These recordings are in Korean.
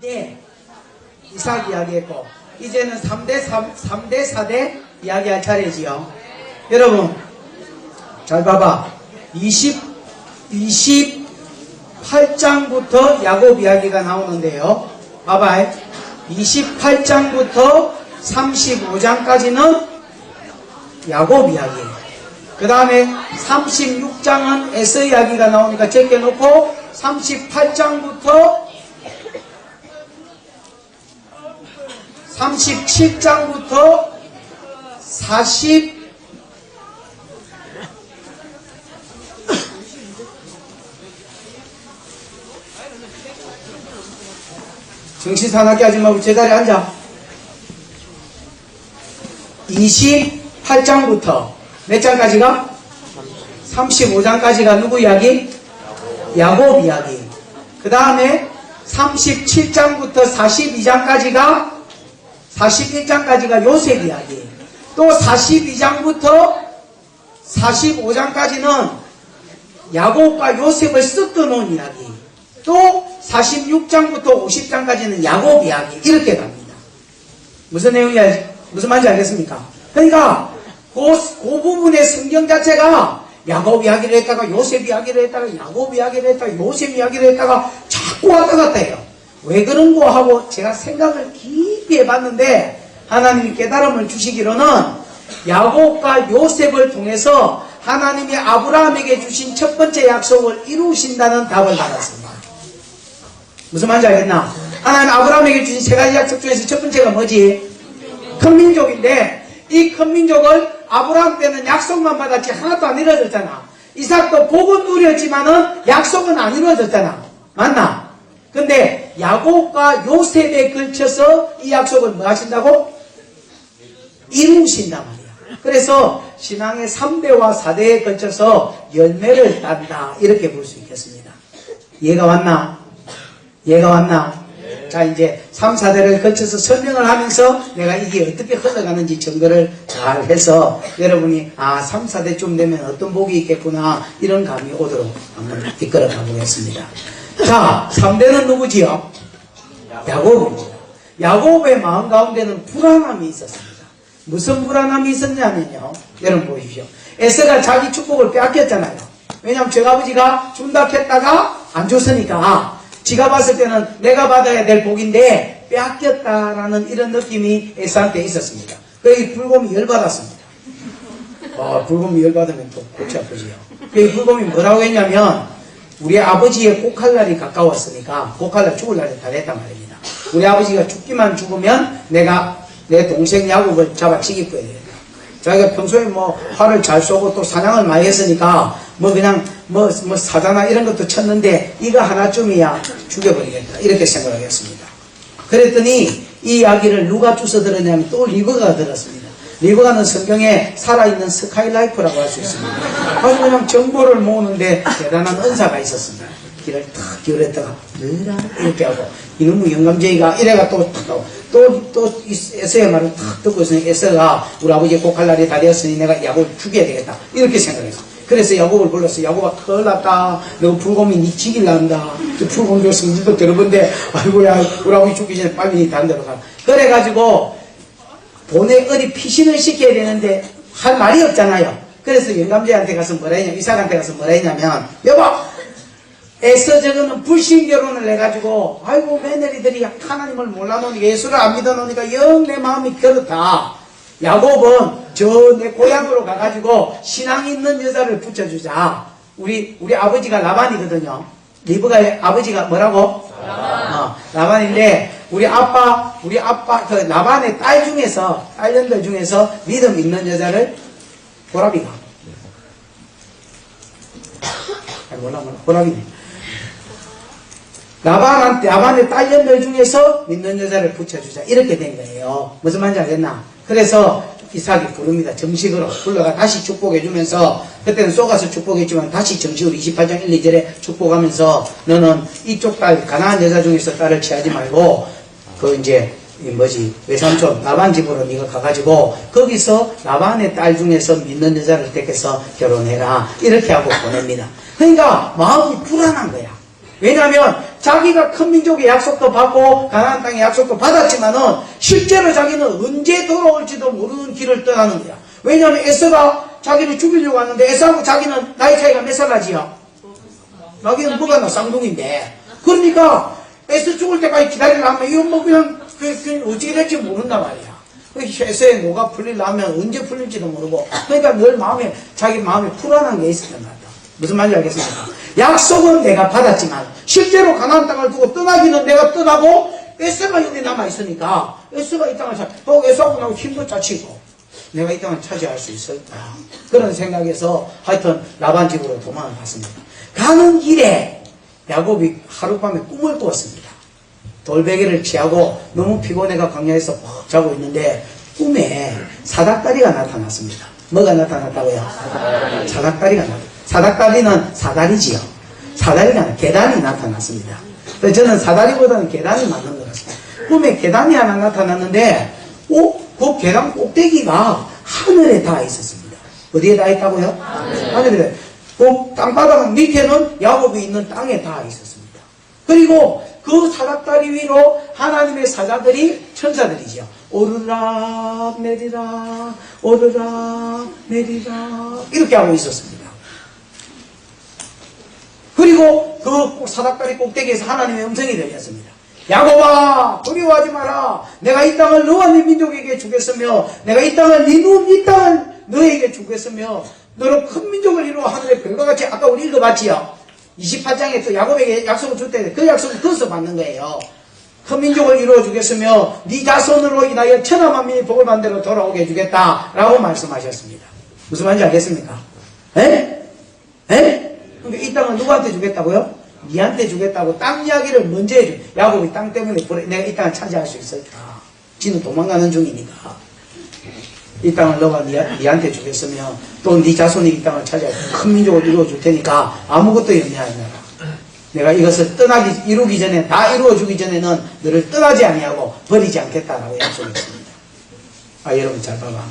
2대 이삭 이야기했고, 이제는 3대 4대 이야기할 차례지요. 여러분, 잘 봐봐. 28장부터 야곱 이야기가 나오는데요. 봐봐. 28장부터 35장까지는 야곱 이야기예요. 그 다음에 36장은 에서 이야기가 나오니까 제껴놓고 38장부터 37장부터 40 정신 사납게 하지 말고 제자리에 앉아. 28장부터 몇 장까지가? 35장까지가 누구 이야기? 야곱 이야기. 그 다음에 37장부터 41장까지가 요셉 이야기. 또 42장부터 45장까지는 야곱과 요셉을 섞어놓은 이야기. 또 46장부터 50장까지는 야곱 이야기. 이렇게 갑니다. 무슨 내용이야? 무슨 말인지 알겠습니까? 그러니까 그 부분의 성경 자체가 야곱 이야기를 했다가 요셉 이야기를 했다가 야곱 이야기를 했다가 요셉 이야기를 했다가 자꾸 왔다 갔다 해요. 왜 그런 거 하고 제가 생각을 깊이 해봤는데 하나님이 깨달음을 주시기로는 야곱과 요셉을 통해서 하나님이 아브라함에게 주신 첫 번째 약속을 이루신다는 답을 받았습니다. 무슨 말인지 알겠나? 하나님 아브라함에게 주신 세 가지 약속 중에서 첫 번째가 뭐지? 큰 민족인데 이 큰 민족을 아브라함 때는 약속만 받았지 하나도 안 이루어졌잖아. 이삭도 복은 누렸지만은 약속은 안 이루어졌잖아. 맞나? 근데 야곱과 요셉에 걸쳐서 이 약속을 뭐 하신다고? 이루신단 말이야. 그래서 신앙의 3대와 4대에 걸쳐서 열매를 딴다. 이렇게 볼 수 있겠습니다. 이해가 왔나? 이해가 왔나? 자, 이제 3, 4대를 거쳐서 설명을 하면서 내가 이게 어떻게 흘러가는지 증거를 잘 해서 여러분이 3, 4대쯤 되면 어떤 복이 있겠구나 이런 감이 오도록 한번 이끌어 가보겠습니다. 자, 3대는 누구지요? 야곱입니다. 야곱의 마음 가운데는 불안함이 있었습니다. 무슨 불안함이 있었냐면요. 여러분 보십시오. 에서가 자기 축복을 빼앗겼잖아요. 왜냐하면 제 아버지가 준다 했다가 안 줬으니까 지가 봤을 때는 내가 받아야 될 복인데 빼앗겼다라는 이런 느낌이 에서한테 있었습니다. 그래서 불곰이 열받았습니다. 불곰이 열받으면 또 골치 아프지요. 그 불곰이 뭐라고 했냐면 우리 아버지의 고칼날이 가까웠으니까 고칼날 죽을 날이 다 됐단 말입니다. 우리 아버지가 죽으면 내가 내 동생 야곱을 잡아치기 거예요. 자기가 평소에 뭐 활을 잘 쏘고 또 사냥을 많이 했으니까 그냥 사자나 이런 것도 쳤는데 이거 하나쯤이야 죽여버리겠다 이렇게 생각하겠습니다. 그랬더니 이 이야기를 누가 주워 들었냐면 또 리브가가 들었습니다. 리브가는 성경에 살아있는 스카이라이프라고 할 수 있습니다. 아주 그냥 정보를 모으는데 대단한 은사가 있었습니다. 길을 탁 기울였다가 느라 이렇게 하고 이놈의 영감쟁이가 이래가 또 에서의 말을 탁 듣고 있으니 에서가 우리 아버지의 고칼날이 다 되었으니 내가 야곱을 죽여야 되겠다 이렇게 생각했어. 그래서 야곱을 불렀어. 야곱아 큰일 났다. 너 불곰이 니 죽일란다. 불곰도 성질도 더러운데 아이고야 우리 아버지 죽기 전에 빨리 니 다른 데로 가. 그래가지고 본의 어리 피신을 시켜야 되는데 할 말이 없잖아요. 그래서 영감쟁이한테 가서 뭐라 했냐면 이삭한테 가서 뭐라 했냐면 여보 에서 저거는 불신결혼을 해가지고 아이고 며느리들이 하나님을 몰라놓으니까 예수를 안 믿어놓으니까 영 내 마음이 그렇다. 야곱은 저 내 고향으로 가가지고 신앙 있는 여자를 붙여주자. 우리 아버지가 라반이거든요. 리브가의 아버지가 뭐라고? 라반인데 우리 아빠 그 라반의 딸년들 중에서 믿음 있는 여자를 보라비가 몰라 보라비네. 라반의 딸년들 중에서 믿는 여자를 붙여주자. 이렇게 된 거예요. 무슨 말인지 알겠나? 그래서 이삭이 부릅니다. 정식으로 불러가 다시 축복해주면서 그때는 쏘가서 축복했지만 다시 정식으로 28장 1, 2절에 축복하면서 너는 이쪽 딸 가나안 여자 중에서 딸을 취하지 말고 외삼촌 라반 집으로 네가 가가지고 거기서 라반의 딸 중에서 믿는 여자를 택해서 결혼해라. 이렇게 하고 보냅니다. 그러니까 마음이 불안한 거야. 왜냐하면 자기가 큰 민족의 약속도 받고 가나안 땅의 약속도 받았지만은 실제로 자기는 언제 돌아올지도 모르는 길을 떠나는 거야. 왜냐하면 에서가 자기를 죽이려고 하는데 에서하고 자기는 나이 차이가 몇 살 나지요? 자기는 뭐가 나 쌍둥이인데. 그러니까 에서 죽을 때까지 기다리려면 이건 뭐 그냥 어떻게 될지 모른단 말이야. 에서의 노가 풀리려면 언제 풀릴지도 모르고 그러니까 늘 자기 마음에 불안한 게 있었단 말이야. 무슨 말인지 알겠습니까? 약속은 내가 받았지만 실제로 가나안 땅을 두고 떠나기는 내가 떠나고 에서가 여기 남아있으니까 에서가 이 땅을 에서하고 나고 힘도 짜치고 내가 이 땅을 차지할 수 있을까? 그런 생각에서 하여튼 라반 집으로 도망을 갔습니다. 가는 길에 야곱이 하룻밤에 꿈을 꾸었습니다. 돌베개를 취하고 너무 피곤해가 광야에서 푹 자고 있는데 꿈에 사닥다리가 나타났습니다. 뭐가 나타났다고요? 사닥다리가 나타났습니다. 사닥다리는 사다리지요. 사다리가 아니라 계단이 나타났습니다. 저는 사다리보다는 계단이 맞는 것 같습니다. 꿈에 계단이 하나 나타났는데 그 계단 꼭대기가 하늘에 닿아 있었습니다. 어디에 닿아 있다고요? 하늘에. 그 땅바닥 밑에는 야곱이 있는 땅에 닿아 있었습니다. 그리고 그 사닥다리 위로 하나님의 사자들이 천사들이죠. 오르락 내리락 오르락 내리락 이렇게 하고 있었습니다. 그리고 그 사닥다리 꼭대기에서 하나님의 음성이 들렸습니다. 야곱아 두려워하지 마라. 내가 이 땅을 너와 네 민족에게 주겠으며 내가 이 땅을 이 땅을 너에게 주겠으며 너로 큰 민족을 이루어 하늘의 별과 같이 아까 우리 읽어봤지요. 28장에 또 야곱에게 약속을 줄 때 그 약속을 거기서 받는 거예요. 큰 민족을 이루어 주겠으며 네 자손으로 인하여 천하 만민이 복을 받는 대로 돌아오게 해주겠다 라고 말씀하셨습니다. 무슨 말인지 알겠습니까? 에? 에? 그러니까 이 땅을 누구한테 주겠다고요? 니한테 주겠다고 땅 이야기를 먼저 해줘. 야곱이 땅 때문에 내가 이 땅을 차지할 수 있을까? 지는 도망가는 중이니까 이 땅을 너가 니한테 주겠으며 또 네 자손이 이 땅을 차지할 큰 민족을 이루어 줄 테니까 아무것도 염려하지 마라. 내가 이것을 이루기 전에 다 이루어 주기 전에는 너를 떠나지 아니하고 버리지 않겠다라고 약속했습니다. 아 여러분 잘 봐봐.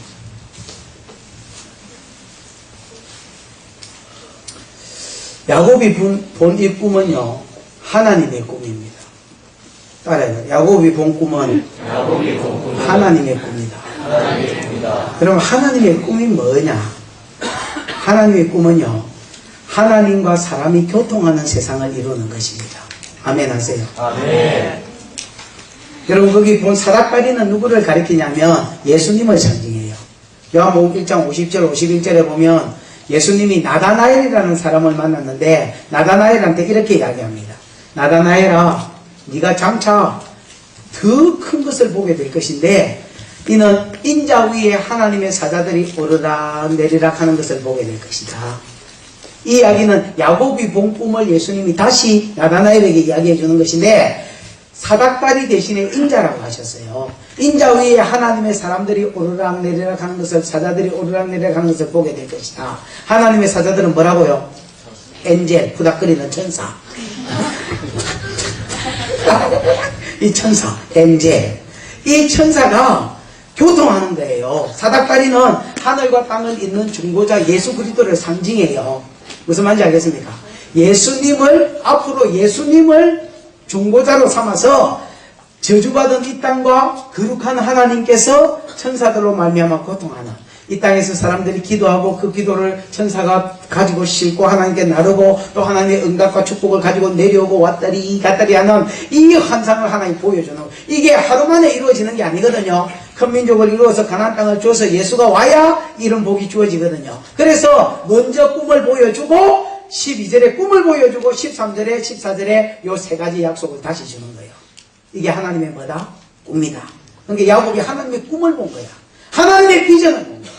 야곱이 본 이 꿈은요 하나님의 꿈입니다. 따라해요. 야곱이 본 꿈은 하나님의 꿈이다. 그럼 하나님의 꿈이 뭐냐? 하나님의 꿈은요 하나님과 사람이 교통하는 세상을 이루는 것입니다. 아멘 하세요. 아멘. 여러분 거기 본 사닥다리는 누구를 가리키냐면 예수님을 상징해요. 요한복음 1장 50절 51절에 보면 예수님이 나다나엘이라는 사람을 만났는데 나다나엘한테 이렇게 이야기합니다. 나다나엘아 네가 장차 더 큰 것을 보게 될 것인데 이는 인자 위에 하나님의 사자들이 오르락 내리락 하는 것을 보게 될 것이다. 이 이야기는 야곱이 본 꿈을 예수님이 다시 나다나엘에게 이야기해 주는 것인데 사닥다리 대신에 인자라고 하셨어요. 인자 위에 하나님의 사람들이 오르락 내리락 하는 것을 사자들이 오르락 내리락 하는 것을 보게 될 것이다. 하나님의 사자들은 뭐라고요? 엔젤, 부닥거리는 천사. 이 천사, 엔젤. 이 천사가 교통하는 거예요. 사닥다리는 하늘과 땅을 잇는 중보자 예수 그리스도를 상징해요. 무슨 말인지 알겠습니까? 앞으로 예수님을 중보자로 삼아서 저주받은 이 땅과 거룩한 하나님께서 천사들로 말미암아 고통하는 이 땅에서 사람들이 기도하고 그 기도를 천사가 가지고 싣고 하나님께 나르고 또 하나님의 응답과 축복을 가지고 내려오고 왔다리 갔다리 하는 이 환상을 하나님 보여주는 이게 하루 만에 이루어지는 게 아니거든요. 큰 민족을 이루어서 가나안 땅을 줘서 예수가 와야 이런 복이 주어지거든요. 그래서 먼저 꿈을 보여주고 12절에 꿈을 보여주고 13절에 14절에 요 세 가지 약속을 다시 주는 거예요. 이게 하나님의 뭐다? 꿈이다. 그러니까 야곱이 하나님의 꿈을 본 거야. 하나님의 비전을 본 거야.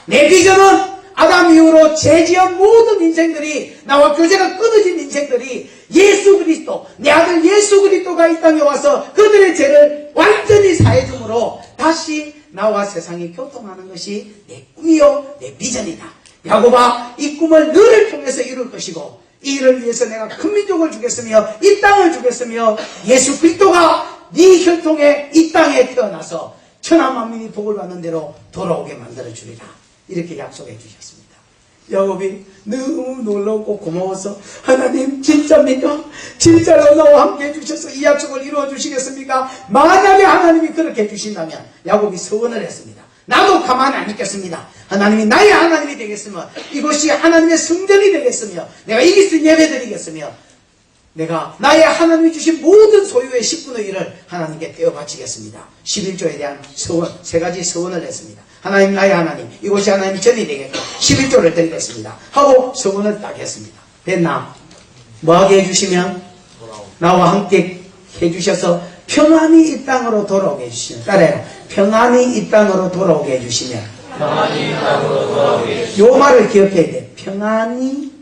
내 비전은 아담 이후로 죄지은 모든 인생들이 나와 교제가 끊어진 인생들이 예수 그리스도 내 아들 예수 그리스도가 이 땅에 와서 그들의 죄를 완전히 사해줌으로 다시 나와 세상이 교통하는 것이 내 꿈이요 내 비전이다. 야곱아 이 꿈을 너를 통해서 이룰 것이고 이 일을 위해서 내가 큰 민족을 주겠으며 이 땅을 주겠으며 예수 그리스도가 네 혈통에 이 땅에 태어나서 천하 만민이 복을 받는 대로 돌아오게 만들어 주리라. 이렇게 약속해 주셨습니다. 야곱이 너무 놀라고 고마워서 하나님 진짜입니까? 진짜로 나와 함께 해주셔서 이 약속을 이루어 주시겠습니까? 만약에 하나님이 그렇게 해주신다면 야곱이 서원을 했습니다. 나도 가만 안 있겠습니다. 하나님이 나의 하나님이 되겠으며 이곳이 하나님의 성전이 되겠으며 내가 이길 수 예배 드리겠으며 내가 나의 하나님이 주신 모든 소유의 10분의 1을 하나님께 떼어 바치겠습니다. 11조에 대한 서원, 세 가지 서원을 했습니다. 하나님 나의 하나님, 이곳이 하나님 전이 되겠고 11조를 드리겠습니다 하고 서원을 딱 했습니다. 됐나? 뭐하게 해주시면? 나와 함께 해주셔서 평안히 이 땅으로 돌아오게 해주시면, 따라해요. 평안히 이 땅으로 돌아오게 해주시면, 평안히 이 땅으로 돌아오게 해주시면, 요 말을 기억해야 돼. 평안히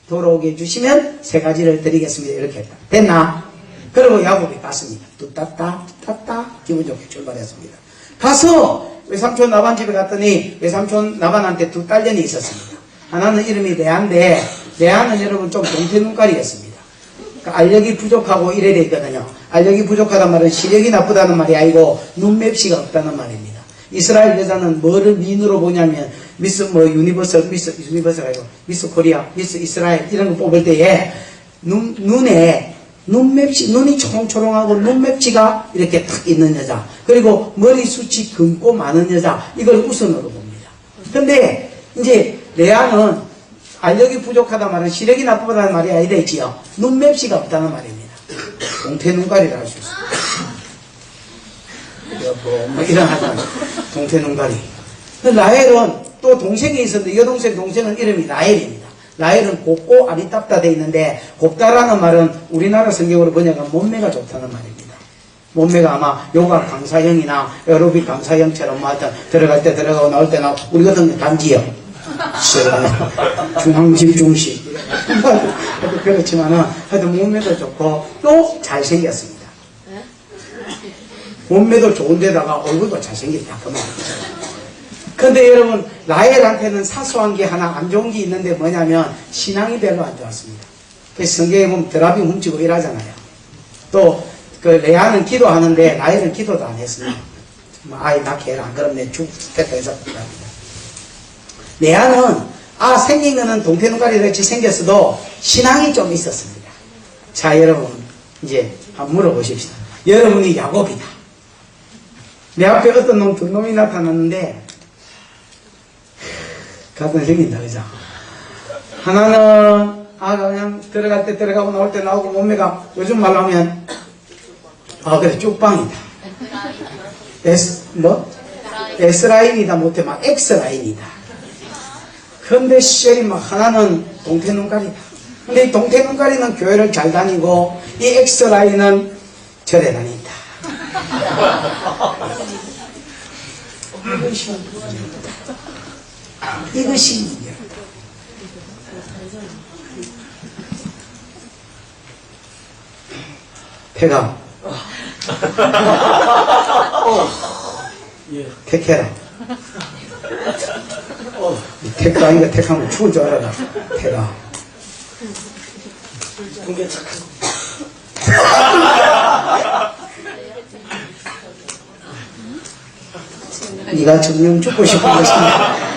돌아오게 해주시면 세 가지를 드리겠습니다. 이렇게 했다. 됐나? 그리고 야곱이 갔습니다. 뚜따따 기분 좋게 출발했습니다. 가서 외삼촌 나반 집에 갔더니 외삼촌 나반한테 두 딸년이 있었습니다. 하나는 이름이 레아인데 레아는 여러분 좀 동태 눈깔이었습니다. 그러니까 알력이 부족하고 이래 돼 있거든요. 알력이 부족하단 말은 시력이 나쁘다는 말이 아니고 눈맵시가 없다는 말입니다. 이스라엘 여자는 뭐를 미인으로 보냐면 미스 유니버스가 아니고 미스 코리아, 미스 이스라엘 이런 거 뽑을 때에 눈에 눈맵시, 눈이 초롱초롱하고 눈맵시가 이렇게 탁 있는 여자, 그리고 머리숱이 검고 많은 여자, 이걸 우선으로 봅니다. 근데 이제 레아는 알력이 부족하다 말은 시력이 나쁘다는 말이 아니다 있지요. 눈맵시가 없다는 말입니다. 동태 눈가리를 할 수 있어요. 여보, 뭐 이런 하잖아. 동태 눈가리. 라헬은 또 동생이 있었는데 여동생 동생은 이름이 라헬입니다. 라헬은 곱고 알이 답다 돼 있는데 곱다라는 말은 우리나라 성경으로 번역하면 몸매가 좋다는 말입니다. 몸매가 아마 요가 강사형이나 에어로빅 강사형처럼 뭐 하여튼 들어갈 때 들어가고 나올 때 나오고 우리 같은 게 단지형 중앙집중식 하여튼 그렇지만은 하여튼 몸매도 좋고 또 잘생겼습니다. 몸매도 좋은데다가 얼굴도 잘생겼다 그 말입니다. 근데 여러분 라헬한테는 사소한 게 하나 안 좋은 게 있는데 뭐냐면 신앙이 별로 안 좋았습니다. 그래서 성경에 보면 드라비 훔치고 이러잖아요. 또 그 레아는 기도하는데 라헬은 기도도 안 했습니다. 아이 낳게 해라 안 그러면 내 죽겠다 해서 레아는 생긴 거는 동태 눈깔이 같이 생겼어도 신앙이 좀 있었습니다. 자 여러분 이제 한번 물어보십시다. 여러분이 야곱이다. 내 앞에 어떤 놈 두 놈이 나타났는데 같은 생긴다, 그죠? 하나는, 그냥 들어갈 때 들어가고 나올 때 나오고 몸매가 요즘 말로 하면, 그래, 쭉방이다. S라인이다, 못해, 막 X라인이다. 근데 시절이 막 하나는 동태 눈깔이다. 근데 이 동태 눈깔이는 교회를 잘 다니고, 이 X라인은 절에 다닌다. 이것이 문제다. 태가 택해라. 택가 아닌가 택하면 죽을 줄 알아라. 태가 그게 착한 네가 정령 죽고 싶은 것이냐.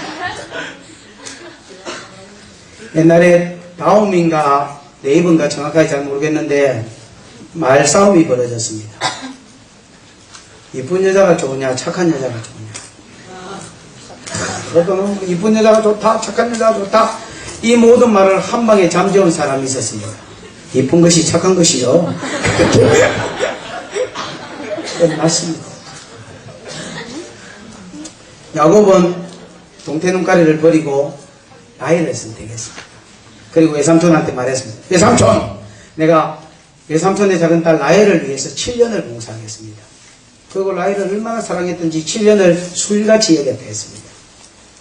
옛날에 다음인가 네이버인가 정확하게 잘 모르겠는데 말싸움이 벌어졌습니다. 이쁜 여자가 좋으냐 착한 여자가 좋으냐. 어떤 이쁜 여자가 좋다 착한 여자가 좋다 이 모든 말을 한 방에 잠재운 사람이 있었습니다. 이쁜 것이 착한 것이죠. 맞습니다. 야곱은 동태 눈가리를 버리고 라헬을 선택했습니다. 그리고 외삼촌한테 말했습니다. 외삼촌! 내가 외삼촌의 작은 딸 라헬을 위해서 7년을 봉사하겠습니다. 그리고 라헬을 얼마나 사랑했던지 7년을 술같이 여겼다 했습니다.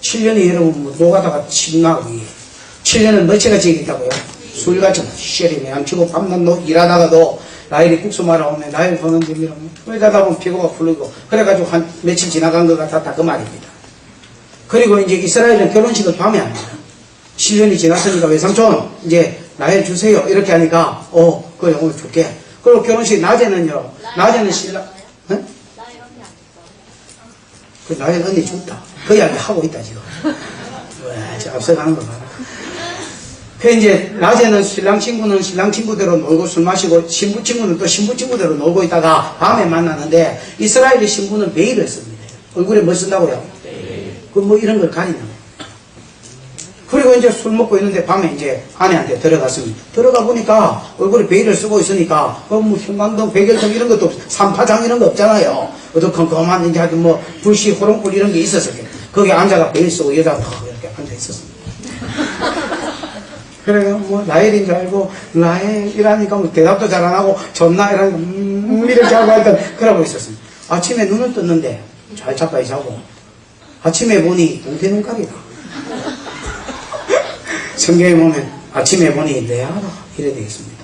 7년이 여러분 뭐 노가다가 신나고 7년을 뭐치같이 여겼다고요? 술같이 시절이 그냥 치고 밤낮 일하다가도 라헬이 국수 말아오면 라헬 보는 재미로 왜 가다 보면 피고가 풀리고 그래가지고 한 며칠 지나간 것 같았다 그 말입니다. 그리고 이제 이스라엘은 결혼식을 밤에 합니다. 7년이 지났으니까 외삼촌 이제 라헬 주세요 이렇게 하니까 그래 오늘 줄게. 그리고 결혼식 낮에는요. 낮에는 신랑 그 라헬 언니 줬다. 그 이야기 하고 있다 지금. 저 앞서가는 거 봐라. 그 이제 낮에는 신랑 친구는 신랑 친구대로 놀고 술 마시고 신부 친구는 또 신부 친구대로 놀고 있다가 밤에 만나는데 이스라엘의 신부는 베일을 씁니다. 얼굴에 뭐 쓴다고요? 그 뭐 이런 걸 가리는 거예요. 그리고 이제 술 먹고 있는데 밤에 이제 아내한테 들어갔습니다. 들어가 보니까 얼굴에 베일을 쓰고 있으니까 뭐 형광등, 백열등 이런 것도 삼파장 이런 거 없잖아요. 어떤 컴컴한 이제 하여튼 뭐 불씨, 호롱불 이런 게 있었어요. 거기 앉아가 베일 쓰고 여자가 탁 이렇게 앉아 있었습니다. 그래요. 뭐 라헬인 줄 알고 라헬 이라니까 뭐 대답도 잘 안 하고 존나 이러니까 이렇게 하고 하여튼 그러고 있었습니다. 아침에 눈을 떴는데 잘 자빠이 자고 아침에 보니 동태 눈깔이다. 성경에 보면 아침에 보니 레아라 이래 되겠습니다.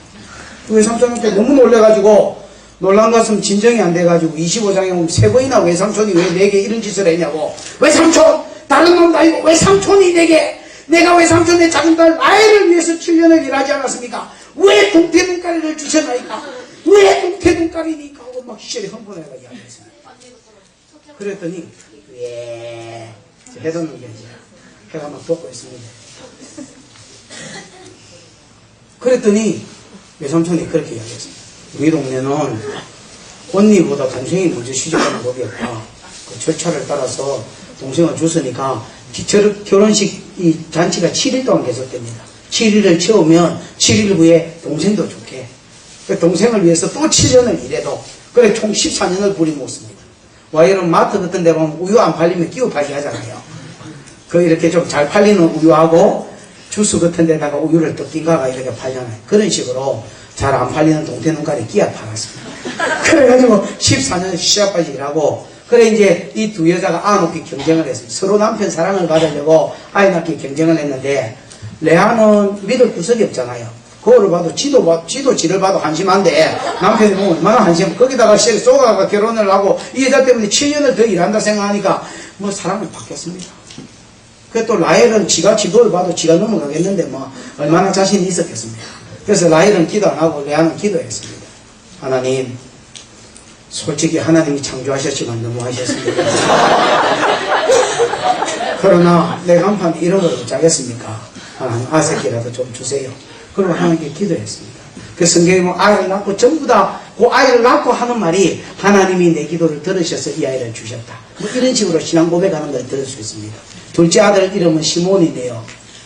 외삼촌한테 너무 놀래가지고 놀란 것은 진정이 안 돼가지고 25장에 보면 세 번이나 외삼촌이 왜 내게 이런 짓을 했냐고. 외삼촌 다른 놈도 아니고 외삼촌이 내가 외삼촌의 작은 딸 라헬을 위해서 7년을 일하지 않았습니까? 왜 동태 눈가리를 주셨나이까? 왜 동태 눈가리니까? 하고 막 시절에 흥분해가 이야기했습니다. 그랬더니 예 해놓는 게 아니라 해가 막 돋고 있습니다. 그랬더니 외삼촌이 그렇게 이야기했습니다. 우리 동네는 언니보다 동생이 먼저 시집가는 법이 없다. 그 절차를 따라서 동생을 줬으니까 결혼식 이 잔치가 7일 동안 계속됩니다. 7일을 채우면 7일 후에 동생도 좋게. 그 동생을 위해서 또 7년을 일해도 그래 총 14년을 부리먹습니다. 와 여러분 마트 같은 데 보면 우유 안 팔리면 끼우 팔기 하잖아요. 그 이렇게 좀 잘 팔리는 우유하고 주스 같은 데다가 우유를 또 낀가가 이렇게 팔잖아요. 그런 식으로 잘 안 팔리는 동태 눈깔이 끼야 팔았습니다. 그래가지고 14년 시합까지 일하고 그래 이제 이 두 여자가 아놓기 경쟁을 했습니다. 서로 남편 사랑을 받으려고 아이 낳기 경쟁을 했는데 레아는 믿을 구석이 없잖아요. 그거를 봐도 지를 봐도 한심한데 남편이 보면 얼마나 한심. 거기다가 쏘가가 결혼을 하고 이 여자 때문에 7년을 더 일한다 생각하니까 뭐 사람을 바뀌었습니다. 그 또 라헬은 지가 지도를 봐도 지가 넘어가겠는데 뭐 얼마나 자신이 있었겠습니까? 그래서 라헬은 기도 안 하고 레아는 기도했습니다. 하나님 솔직히 하나님이 창조하셨지만 너무하셨습니다. 그러나 내 간판에 이런 걸 어쩌겠습니까? 하나님 아새끼라도 좀 주세요. 그리고 하나님께 기도했습니다. 그 성경에 뭐 아이를 낳고 전부 다 그 아이를 낳고 하는 말이 하나님이 내 기도를 들으셔서 이 아이를 주셨다. 뭐 이런 식으로 신앙 고백하는 걸 들을 수 있습니다. 둘째 아들 이름은 시몬인데요.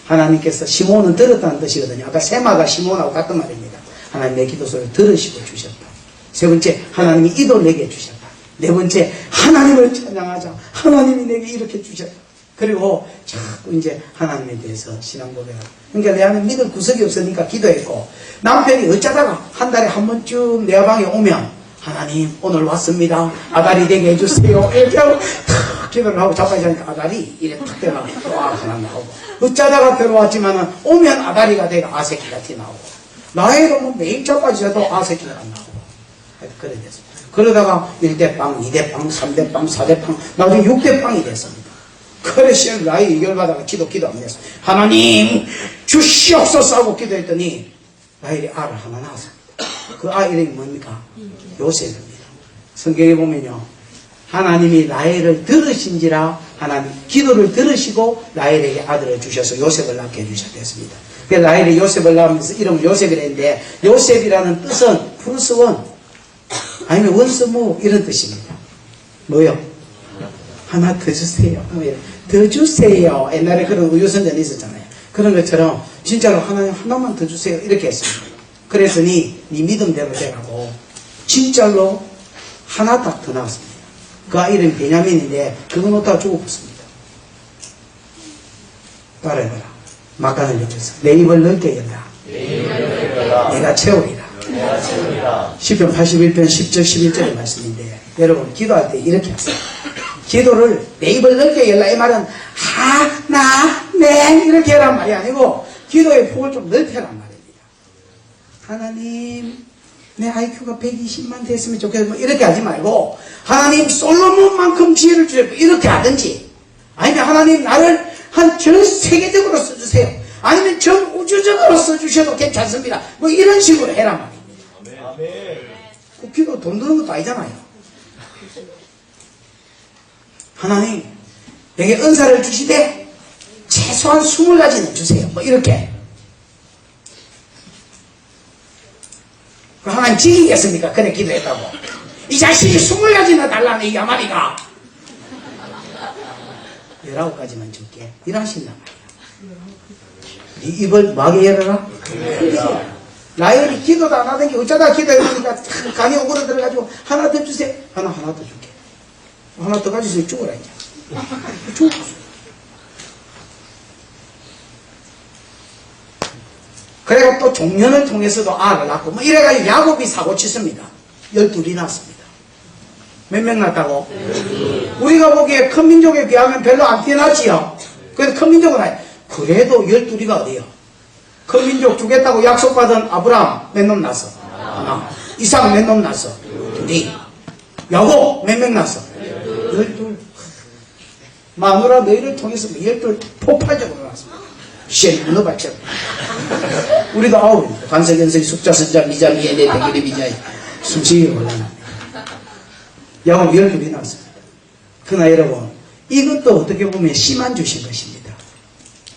하나님께서 시몬은 들었다는 뜻이거든요. 아까 세마가 시몬하고 같은 말입니다. 하나님 내 기도 소리를 들으시고 주셨다. 세 번째 하나님이 이도 내게 주셨다. 네 번째 하나님을 찬양하자. 하나님이 내게 이렇게 주셨다. 그리고 자꾸 이제 하나님에 대해서 신앙 고백을. 그러니까 내 안에 믿을 구석이 없으니까 기도했고 남편이 어쩌다가 한 달에 한 번쯤 내 방에 오면 하나님 오늘 왔습니다. 아다리 되게 해주세요. 이렇게 하고 탁 기도를 하고 자빠지 하니까 아다리 이래 탁 들어가고 또 하나 나오고 어쩌다가 들어왔지만은 오면 아다리가 되고 아새끼가 튀나오고 나이로 뭐 매일 자빠지 해도 아새끼가 안 나오고 그래 됐습니다. 그러다가 1대빵, 2대빵, 3대빵, 4대빵 나중에 6대빵이 됐습니다. 그래서 나이 이결받아가 기도 안 했어. 하나님 주시옵소서 하고 기도했더니 라헬이 알을 하나 낳았습니다. 그 아이 이름이 뭡니까? 요셉입니다. 성경에 보면요 하나님이 라헬을 들으신지라 하나님 기도를 들으시고 라헬에게 아들을 주셔서 요셉을 낳게 해주셨습니다. 그래서 라헬이 요셉을 낳으면서 이름을 요셉이라 했는데 요셉이라는 뜻은 플러스원 아니면 원스모 이런 뜻입니다. 뭐요? 하나 더 주세요. 더 주세요. 옛날에 그런 우유선전이 있었잖아요. 그런 것처럼 진짜로 하나님 하나만 더 주세요. 이렇게 했습니다. 그랬더니 네 믿음대로 되라고 진짜로 하나 딱 더 나왔습니다. 그 아이 이름이 베냐민인데 그거 놓다가 죽어버렸습니다. 따라해봐라. 막간을 맺혀서 내 입을 넓게 열라. 내가 채우리라. 시편 81편 10절 11절의 말씀인데 여러분 기도할 때 이렇게 하세요. 기도를 내 입을 넓게 열라 이 말은 하나님 이렇게 하란 말이 아니고 기도의 폭을 좀 넓혀란 말입니다. 하나님 내 IQ가 120만 됐으면 좋겠어 뭐 이렇게 하지 말고 하나님 솔로몬만큼 지혜를 주셨고 이렇게 하든지 아니면 하나님 나를 한 전 세계적으로 써주세요. 아니면 전 우주적으로 써주셔도 괜찮습니다. 뭐 이런 식으로 해란 말입니다. 그 기도 돈 드는 것도 아니잖아요. 하나님 내게 은사를 주시되 최소한 20가지는 주세요. 뭐 이렇게. 하나님 지키겠습니까? 그래 기도했다고. 이 자식이 20가지나 달라는 이 야마리가 19가지만 줄게. 이러신단 말이야. 네 입을 막에 열어라? 라이언이 기도도 안 하던 게 어쩌다 기도해보니까 간이 오그러들어가지고 하나 더 주세요. 하나 더 줄게. 하나 더 가지고 죽어라 이제. 죽었어. 그래가 또 종년을 통해서도 알을 낳고 뭐 이래가지고 야곱이 사고 쳤습니다. 12이 낳았습니다. 몇 명 낳았다고? 우리가 보기에 큰 민족에 비하면 별로 안 뛰어났지요. 그래서 큰 민족은 아니. 그래도 12이가 어디요? 큰 민족 주겠다고 약속받은 아브라함 몇 놈 낳았어? 하나. 이삭 몇 놈 낳았어? 둘이. 야곱 몇 명 낳았어? 12. 마누라 너희를 통해서 12 폭발적으로 낳았습니다. 시에 문어발처럼. 우리도 9입니다. 관세견세 숙자선자 미자 미에네 백일의 미자에 숨쉬기 곤란합니다. 야곱 12이 낳았습니다. 그러나 여러분 이것도 어떻게 보면 씨만 주신 것입니다.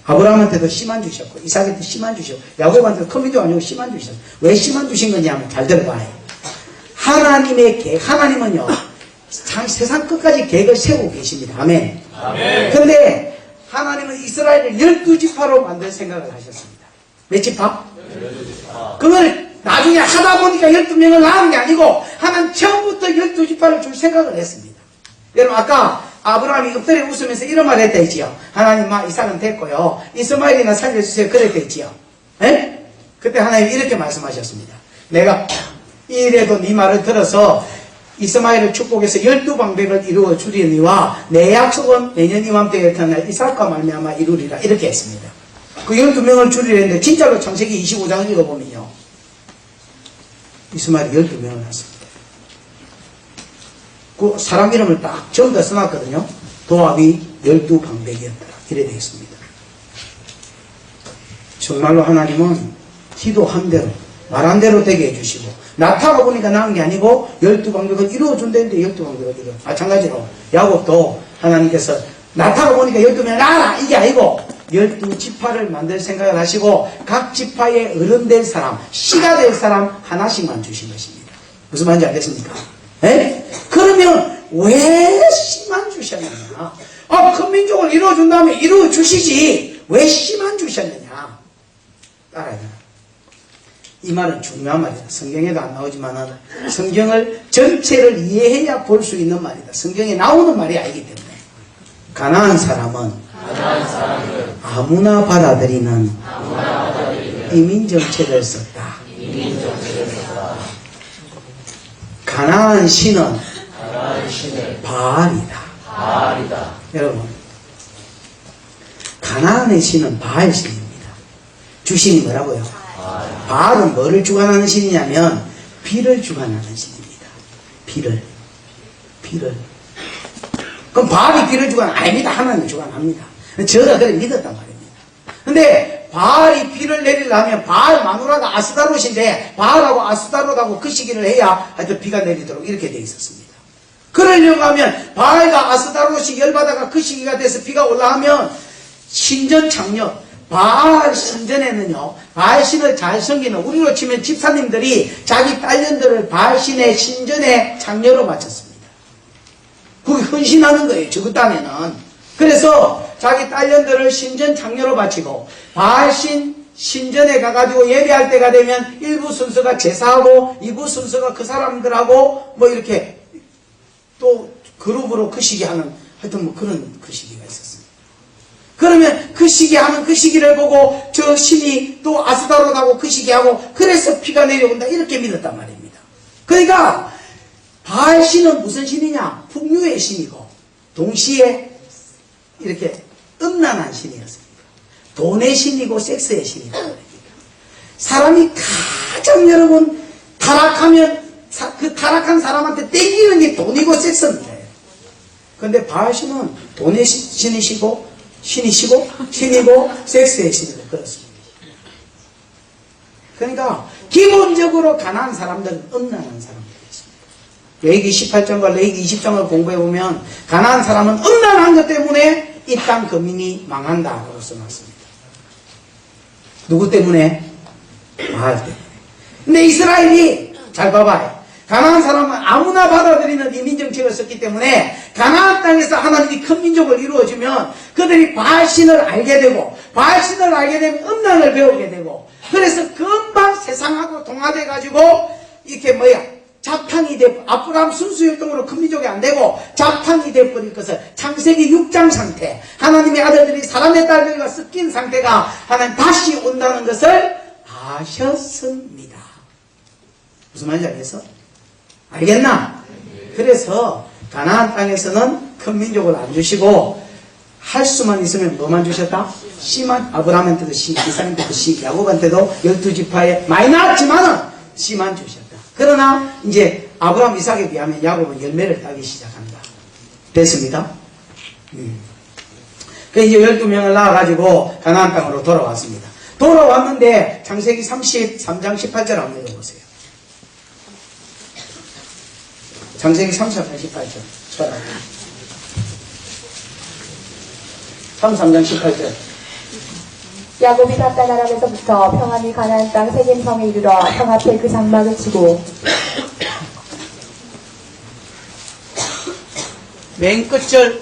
아브라함한테도 씨만 주셨고 이삭한테 씨만 주셨고 야곱한테도 큰 민족 아니고 씨만 주셨어요. 왜 씨만 주신 거냐 하면 잘 들어봐요. 하나님의 계획, 하나님은요 세상 끝까지 계획을 세우고 계십니다. 아멘. 그런데 하나님은 이스라엘을 12지파로 만들 생각을 하셨습니다. 몇 지파? 12지파. 그걸 나중에 하다 보니까 12명을 낳은 게 아니고 하나님 처음부터 12지파를 줄 생각을 했습니다. 여러분 아까 아브라함이 엎드려 웃으면서 이런 말 했다 했지요. 하나님 이삭은 됐고요. 이스마엘이나 살려주세요. 그랬다 했지요. 에? 그때 하나님이 이렇게 말씀하셨습니다. 내가 이래도 네 말을 들어서 이스마엘을 축복해서 12방백을 이루어 주리니와 내 약속은 내년 이맘때에 태어날 이삭과 말미암아 이루리라 이렇게 했습니다. 그 12명을 주리라 했는데 진짜로 창세기 25장을 읽어보면요. 이스마엘이 12명을 낳았습니다. 그 사람 이름을 딱 전부 다 써놨거든요. 도합이 12방백이었더라. 이래 되어 있습니다. 정말로 하나님은 기도한 대로 말한 대로 되게 해주시고 나타가 보니까 나은 게 아니고 12방백을 이루어준다는데 12방백을 이루어. 마찬가지로 야곱도 하나님께서 나타가 보니까 12명을 낳아라 이게 아니고 12지파를 만들 생각을 하시고 각 지파의 어른 될 사람, 씨가 될 사람 하나씩만 주신 것입니다. 무슨 말인지 알겠습니까? 에? 그러면 왜 씨만 주셨느냐? 큰 민족을 이루어준 다음에 이루어주시지 왜 씨만 주셨느냐? 알아야 돼요. 이 말은 중요한 말이다. 성경에도 안 나오지만 성경을 전체를 이해해야 볼 수 있는 말이다. 성경에 나오는 말이 아니기 때문에 가난한 사람은 아무나 받아들이는 이민정책을 썼다. 가나안 신은 바알이다. 여러분 가나안의 신은 바알 신입니다. 주신이 뭐라고요? 바알은 뭐를 주관하는 신이냐면 비를 주관하는 신입니다. 비를. 그럼 바알이 비를 주관 아닙니다. 하나님이 주관합니다. 저가 그래 믿었단 말입니다. 근데 바알이 비를 내리려면 바알 마누라가 아스다롯인데 바알하고 아스다롯하고 그 시기를 해야 하여튼 비가 내리도록 이렇게 돼 있었습니다. 그러려고 하면 바알과 아스다롯이 열받아가 그 시기가 돼서 비가 올라오면 신전 창녀 바알 신전에는요 바알 신을 잘 섬기는 우리로 치면 집사님들이 자기 딸년들을 바알 신의 신전에 창녀로 바쳤습니다. 그게 헌신하는 거예요. 저 땅에는. 그래서 자기 딸년들을 신전 창녀로 바치고 바알신 신전에 가가지고 예배할 때가 되면 일부 순서가 제사하고 이부 순서가 그 사람들하고 뭐 이렇게 또 그룹으로 그 시기 하는 하여튼 뭐 그런 그 시기가 있었습니다. 그러면 그 시기 하는 그 시기를 보고 저 신이 또 아스다롯하고 그 시기하고 그래서 비가 내려온다 이렇게 믿었단 말입니다. 그러니까 바알 신은 무슨 신이냐? 풍류의 신이고 동시에 이렇게 음란한 신이었습니다. 돈의 신이고 섹스의 신이다. 사람이 가장 여러분 타락하면 그 타락한 사람한테 땡기는 게 돈이고 섹스입니다. 그런데 바알 신은 돈의 신이시고 신이고 섹스의 신이고 그렇습니다. 그러니까 기본적으로 가난한 사람들은 음란한 사람들이 있습니다. 레위기 18장과 레위기 20장을 공부해보면 가난한 사람은 음란한 것 때문에 이 땅 거민이 망한다라고 써놨습니다. 누구 때문에? 바알 때문에. 근데 이스라엘이 잘 봐봐요. 가나안 사람은 아무나 받아들이는 이민 정책을 썼기 때문에 가나안 땅에서 하나님이 큰 민족을 이루어주면 그들이 바알신을 알게 되고 바알신을 알게 되면 음란을 배우게 되고 그래서 금방 세상하고 동화돼 가지고 이렇게 잡탕이 돼 아브라함 순수혈통으로 큰 민족이 안 되고 잡탕이 돼버릴 것을 창세기 6장 상태 하나님의 아들들이 사람의 딸들과 섞인 상태가 하나님 다시 온다는 것을 아셨습니다. 무슨 말인지 알겠어? 알겠나? 그래서 가나안 땅에서는 큰 민족을 안 주시고 할 수만 있으면 뭐만 주셨다? 씨만 아브라함한테도 씨, 이삭한테도 씨, 야곱한테도 12지파에 많이 나왔지만은 씨만 주셨다. 그러나 이제 아브라함, 이삭에 비하면 야곱은 열매를 따기 시작한다. 됐습니까? 그 이제 12명을 낳아가지고 가나안 땅으로 돌아왔습니다. 돌아왔는데 창세기 33장 18절 한번 읽어보세요. 창세기 33장 18절. 33장 18절. 야곱이 갓단 아람에서부터 평안히 가나안 땅 세겜성에 이르러 성 앞에 그 장막을 치고 맨 끝절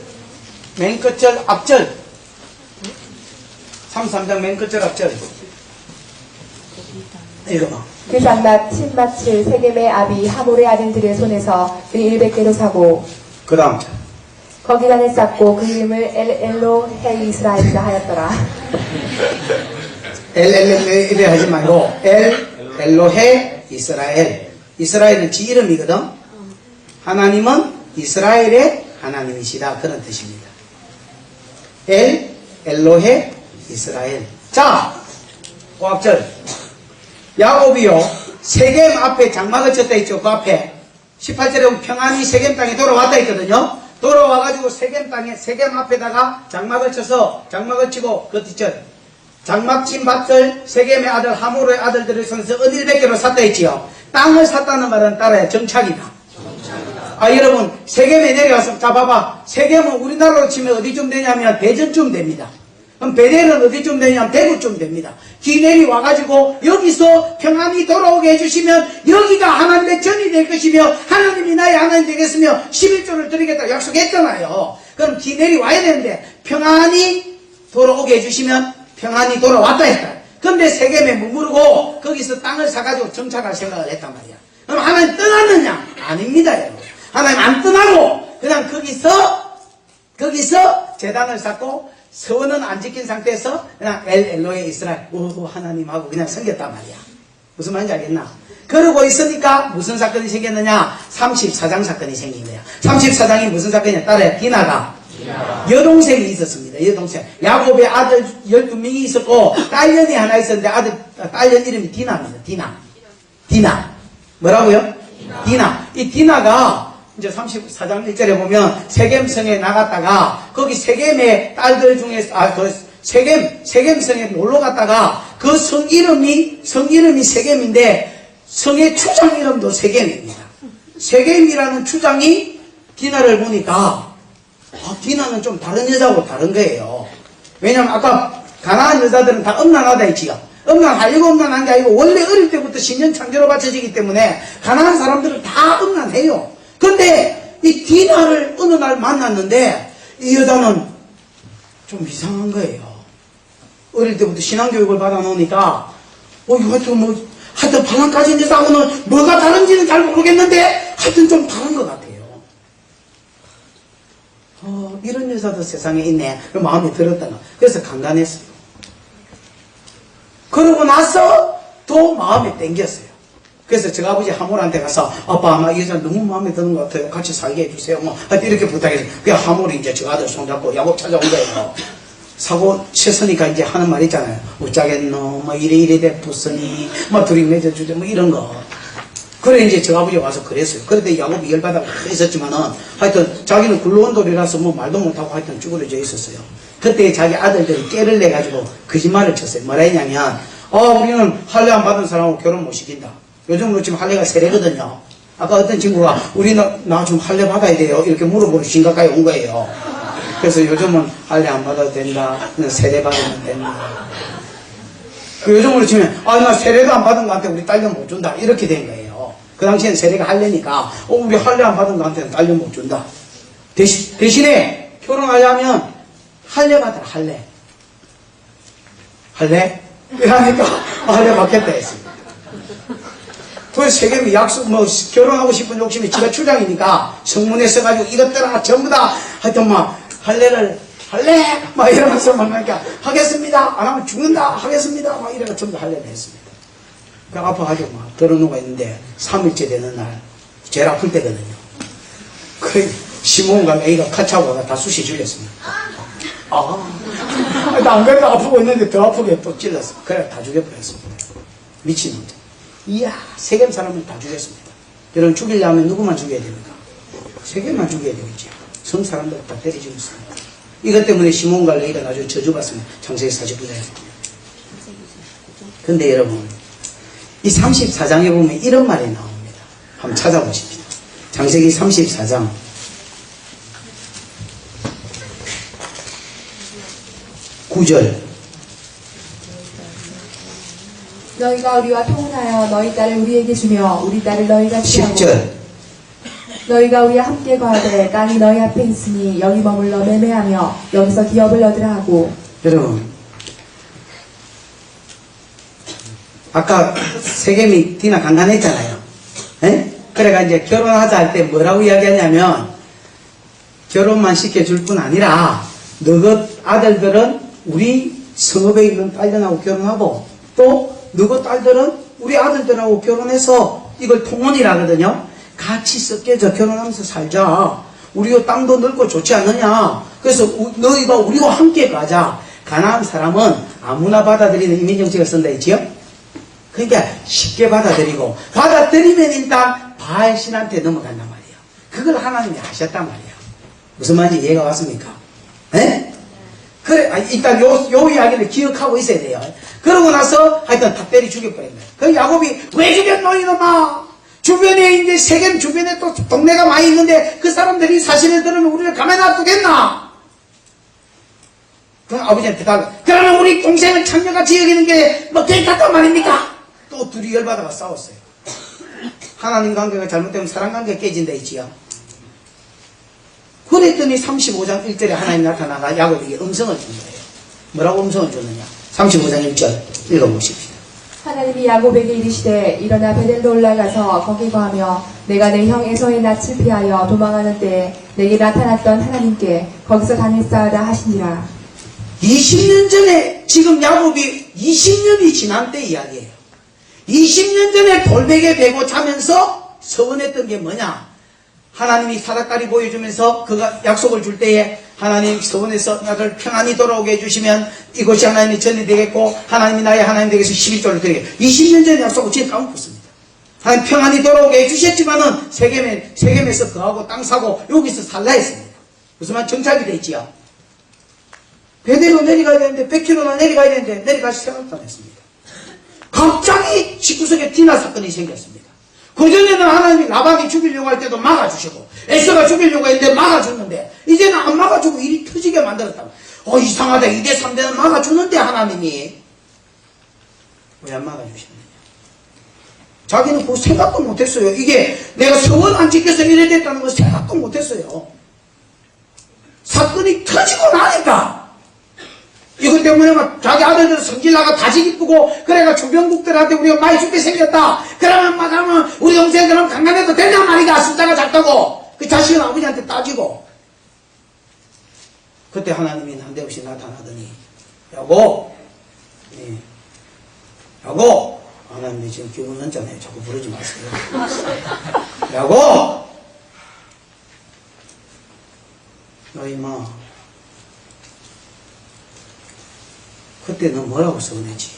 앞절. 33장 맨 끝절 앞절. 읽어봐. 그 장막 친마칠 세겜의 아비 하몰의 아들들의 손에서 그 100개로 사고 그 다음. 거기란을 쌓고 그 이름을 엘로헤 이스라엘이라 하였더라. 엘엘레 하지 말고 엘로헤 이스라엘. 이스라엘은 지 이름이거든. 하나님은 이스라엘의 하나님이시다 그런 뜻입니다. 엘로헤 이스라엘. 자, 5앞절. 야곱이요 세겜 앞에 장막을 쳤다 했죠. 그 앞에 18절에 보면 평안히 세겜 땅에 돌아왔다 했거든요. 돌아와가지고 세겜 땅에 세겜 앞에다가 장막을 쳐서 장막을 치고 그 뒷절 장막 친 밭을 세겜의 아들 하몰의 아들들을 손에서 은 100개로 샀다 했지요. 땅을 샀다는 말은 따라야 정착이다. 아 여러분 세겜에 내려가서 자 봐봐 세겜은 우리나라로 치면 어디쯤 되냐면 대전쯤 됩니다. 그럼 베델은 어디쯤 되냐면 대구쯤 됩니다. 기내리 와가지고 여기서 평안히 돌아오게 해주시면 여기가 하나님의 전이 될 것이며 하나님이 나의 하나님 되겠으며 11조를 드리겠다고 약속했잖아요. 그럼 기내리 와야 되는데 평안히 돌아오게 해주시면 평안히 돌아왔다 했다. 근데 세겜에 머무르고 거기서 땅을 사가지고 정착할 생각을 했단 말이야. 그럼 하나님 떠났느냐? 아닙니다 여러분. 하나님 안 떠나고 그냥 거기서 제단을 쌓고 서원은 안 지킨 상태에서 그냥 엘로헤 이스라엘 하나님하고 그냥 섬겼단 말이야. 무슨 말인지 알겠나? 그러고 있으니까 무슨 사건이 생겼느냐? 34장 사건이 생긴 거야. 34장이 무슨 사건이냐? 딸의 디나가 여동생이 있었습니다. 여동생. 야곱의 아들 12명이 있었고 딸년이 하나 있었는데 딸년 이름이 디나입니다. 디나. 뭐라고요? 디나. 이 디나가 이제 34장 1절에 보면 세겜성에 나갔다가 거기 세겜의 딸들 중에서 세겜성에 놀러 갔다가 그 성 이름이 세겜인데 성의 추장 이름도 세겜입니다. 세겜이라는 추장이 디나를 보니까 디나는 좀 다른 여자하고 다른 거예요. 왜냐면 아까 가나안 여자들은 다 음란하다 했지요. 음란하려고 음란한 게 아니고 원래 어릴 때부터 신년 창조로 바쳐지기 때문에 가나안 사람들은 다 음란해요. 근데 이 디나를 어느 날 만났는데 이 여자는 좀 이상한 거예요. 어릴 때부터 신앙교육을 받아놓으니까 하여튼 바람까지 여자하고는 뭐가 다른지는 잘 모르겠는데 하여튼 좀 다른 것 같아요. 이런 여자도 세상에 있네. 그 마음이 들었다가 그래서 간간했어요. 그러고 나서 또 마음이 땡겼어요. 그래서 제가 아버지 하몰한테 가서 아빠 아마 이 여자 너무 마음에 드는 것 같아요. 같이 살게 해주세요. 하여튼 이렇게 부탁해서 그 하몰이 이제 저 아들 손잡고 야곱 찾아온 거예요. 사고 쳤으니까 이제 하는 말 있잖아요. 어쩌겠노 이래 됐부으니 둘이 맺어주자 이런 거. 그래 이제 저 아버지가 와서 그랬어요. 그런데 야곱이 열받아서 있었지만은 하여튼 자기는 굴러온 돌이라서 말도 못하고 하여튼 쭈그러져 있었어요. 그때 자기 아들들이 깨를 내가지고 거짓말을 쳤어요. 뭐라 했냐면 우리는 할례 안 받은 사람하고 결혼 못 시킨다. 요즘으로 지금 할례가 세례거든요. 아까 어떤 친구가 나 좀 할례 받아야 돼요 이렇게 물어보는 심각하게 온 거예요. 그래서 요즘은 할례 안 받아도 된다. 그냥 세례 받으면 된다. 그 요즘으로 치면, 나 세례도 안 받은 거한테 우리 딸도 못 준다. 이렇게 된 거예요. 그 당시엔 세례가 할례니까, 우리 할례 안 받은 거한테는 딸도 못 준다. 대신에 결혼하려면 할례 받아라, 할례. 할례? 그러니까, 할례 받겠다 했습니다. 그 세겜이 약속, 결혼하고 싶은 욕심이 지가 추장이니까 성문에 써가지고 이것들아 전부 다 하여튼 할례! 막 이러면서 그러니까 하겠습니다! 안 하면 죽는다! 하겠습니다! 막 이래서 전부 다 할례를 했습니다. 그 아파가지고 들어누가 있는데 3일째 되는 날, 제일 아플 때거든요. 그 시몬과 A가 카차고 다 쑤시 죽였습니다. 나 안 그래도 아프고 있는데 더 아프게 또 찔렀어. 그래, 다 죽여버렸습니다. 미친놈들. 이야, 세겜 사람은 다 죽였습니다. 여러분 죽이려면 누구만 죽여야 됩니까? 세겜만 죽여야 되겠죠. 성 사람들 다 때려 죽였습니다. 이것 때문에 시몬과 레이가 나중에 저주받습니다. 창세기 49장에. 근데 여러분, 이 34장에 보면 이런 말이 나옵니다. 한번 찾아보십시오. 창세기 34장. (9절) 너희가 우리와 통혼하여 너희 딸을 우리에게 주며 우리 딸을 너희가 취하고 10절 너희가 우리와 함께 거하되 땅이 너희 앞에 있으니 여기 머물러 매매하며 여기서 기업을 얻으라 하고. 여러분, 아까 세겜이 디나 간단했잖아요. 에? 그래가 이제 결혼하자 할 때 뭐라고 이야기하냐면, 결혼만 시켜줄 뿐 아니라 너희 아들들은 우리 성읍에 있는 딸들하고 결혼하고, 또 너희 딸들은 우리 아들들하고 결혼해서 이걸 통혼이라거든요. 같이 섞여서 결혼하면서 살자. 우리가 땅도 넓고 좋지 않느냐. 그래서 너희가 우리와 함께 가자. 가나안 사람은 아무나 받아들이는 이민정책을 쓴다 했지요. 그러니까 쉽게 받아들이면 일단 바알신한테 넘어간단 말이에요. 그걸 하나님이 하셨단 말이에요. 무슨 말인지 이해가 왔습니까? 에? 그래, 일단 요 이야기를 기억하고 있어야 돼요. 그러고 나서 하여튼 다 때려 죽여버린 거예요. 그 야곱이 왜 죽였노 이놈아? 주변에 이제 세겜 주변에 또 동네가 많이 있는데 그 사람들이 사실에 들으면 우리를 가만히 놔두겠나? 그럼 아버지한테 그러면 우리 동생을 창녀같이 여기는 게 뭐 괜찮단 말입니까? 또 둘이 열받아가 싸웠어요. 하나님 관계가 잘못되면 사람 관계가 깨진다 했지요. 그랬더니 35장 1절에 하나님 나타나가 야곱에게 음성을 준 거예요. 뭐라고 음성을 줬느냐? 35장 1절 읽어보십시오. 하나님이 야곱에게 이르시되 일어나 베델로 올라가서 거기 거하며 내가 내 형 에서의 낯을 피하여 도망하는 때에 내게 나타났던 하나님께 거기서 다닐싸우다 하시니라. 20년 전에, 지금 야곱이 20년이 지난 때 이야기예요. 20년 전에 돌베개 베고 자면서 서원했던 게 뭐냐? 하나님이 사닥다리 보여주면서 그가 약속을 줄 때에 하나님 서원에서 나를 평안히 돌아오게 해주시면 이곳이 하나님의 전이 되겠고 하나님이 나의 하나님 되겠어 11조를 드리게. 20년 전에 약속을 진짜 까먹었습니다. 하나님 평안히 돌아오게 해주셨지만은 세겜에서 거하고 땅 사고 여기서 살라 했습니다. 무슨 말 정착이 됐지요. 베델로 내려가야 되는데 100km나 내려가야 되는데 내려가서 생각도 안 했습니다. 갑자기 19세기 디나 사건이 생겼습니다. 그전에는 하나님이 라반이 죽이려고 할 때도 막아주시고 에서가 죽이려고 했는데 막아줬는데 이제는 안 막아주고 일이 터지게 만들었다고. 이상하다. 2대 3대는 막아주는데 하나님이 왜 안 막아주셨느냐. 자기는 그거 생각도 못했어요. 이게 내가 서원 안 지켜서 이래 됐다는 걸 생각도 못했어요. 사건이 터지고 나니까 이것 때문에 막 자기 아들들 성질나가 다시 기쁘고 그래가 주변국들한테 우리가 많이 죽게 생겼다. 그러면 막 하면 우리 동생들은 강간해도 된단 말이다. 숫자가 작다고. 그 자식은 아버지한테 따지고. 그때 하나님이 난데없이 나타나더니 야곱 야곱 하나님이 지금 기분 연잖아요. 자꾸 부르지 마세요. 야곱 너 임마 그때 너 뭐라고 서운했지?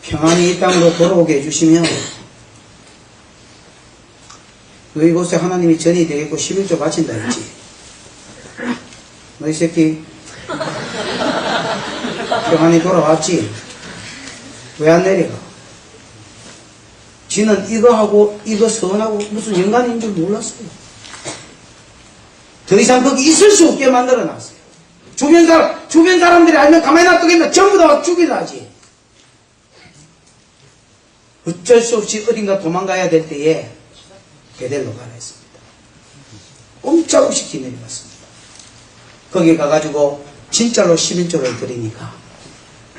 평안히 이 땅으로 돌아오게 해주시면 너희 곳에 하나님이 전이 되겠고 11조 바친다 했지. 너희 새끼 평안히 돌아왔지? 왜 안 내려가? 지는 이거하고 이거 서운하고 무슨 연관인 줄 몰랐어요. 더 이상 거기 있을 수 없게 만들어 놨어요. 주변 사람들이 알면 가만히 놔두겠나? 전부 다 죽이려 하지. 어쩔 수 없이 어딘가 도망가야 될 때에 베델로 가라 했습니다. 꼼짝없이 기내려갔습니다. 거기 가가지고 진짜로 11조를 드리니까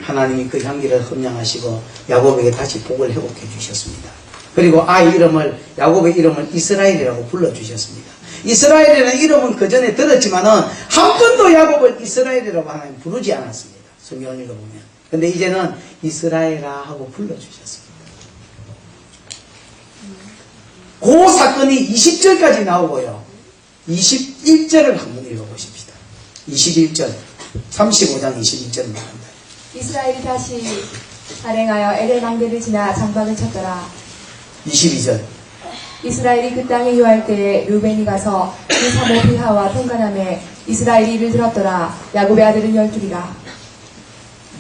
하나님이 그 향기를 흠량하시고 야곱에게 다시 복을 회복해 주셨습니다. 그리고 아이 이름을, 야곱의 이름을 이스라엘이라고 불러주셨습니다. 이스라엘이라는 이름은 그 전에 들었지만은 한 번도 야곱을 이스라엘이라고 하나님 부르지 않았습니다. 성경을 읽어보면. 근데 이제는 이스라엘아 하고 불러주셨습니다. 그 사건이 20절까지 나오고요. 21절을 한번 읽어보십시다. 21절. 35장 21절 말합니다. 이스라엘이 다시 발행하여 에덴 강대를 지나 장막을 쳤더라. 22절. 이스라엘이 그 땅에 유할 때에 르우벤이 가서 그 사모 비하와 통관함에 이스라엘이 이를 들었더라. 야곱의 아들은 12이라.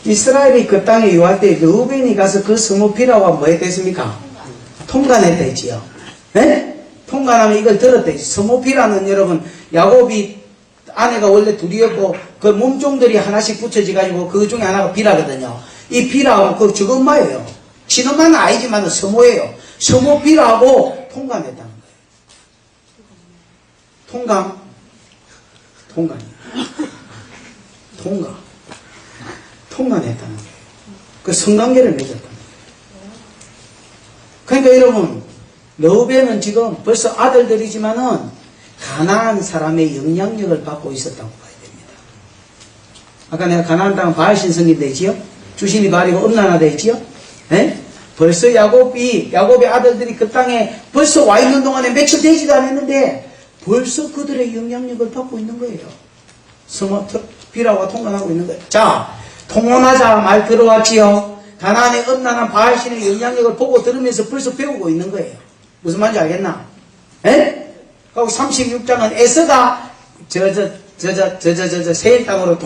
이스라엘이 그 땅에 유할 때 르우벤이 가서 그 성읍 비라와 뭐 했댔습니까? 통관했다 했지요. 네? 통관하면 이걸 들었다 했지. 성읍 비라는 여러분, 야곱이 아내가 원래 둘이었고 그 몸종들이 하나씩 붙여져가지고 그 중에 하나가 비라거든요. 이 비라하고 그 적엄마예요. 친엄마는 아니지만 서모예요. 서모 비라하고 통관했다는 거예요. 통관했다는 거예요. 그 성관계를 맺었다는 거예요. 그러니까 여러분, 르우벤은 지금 벌써 아들들이지만은 가나안 사람의 영향력을 받고 있었다고 봐야 됩니다. 아까 내가 가나안 땅은 바알 신성이 되지요? 주신이 바알이고 음란화 되지요? 예? 벌써 야곱의 아들들이 그 땅에 벌써 와 있는 동안에 며칠 되지도 않았는데 벌써 그들의 영향력을 받고 있는 거예요. 비라와 통관하고 있는 거예요. 자, 통혼하자 말 들어왔지요? 가나안의 음란한 바알신의 영향력을 보고 들으면서 벌써 배우고 있는 거예요. 무슨 말인지 알겠나? 예? 그리고 36장은 에서가 세일 땅으로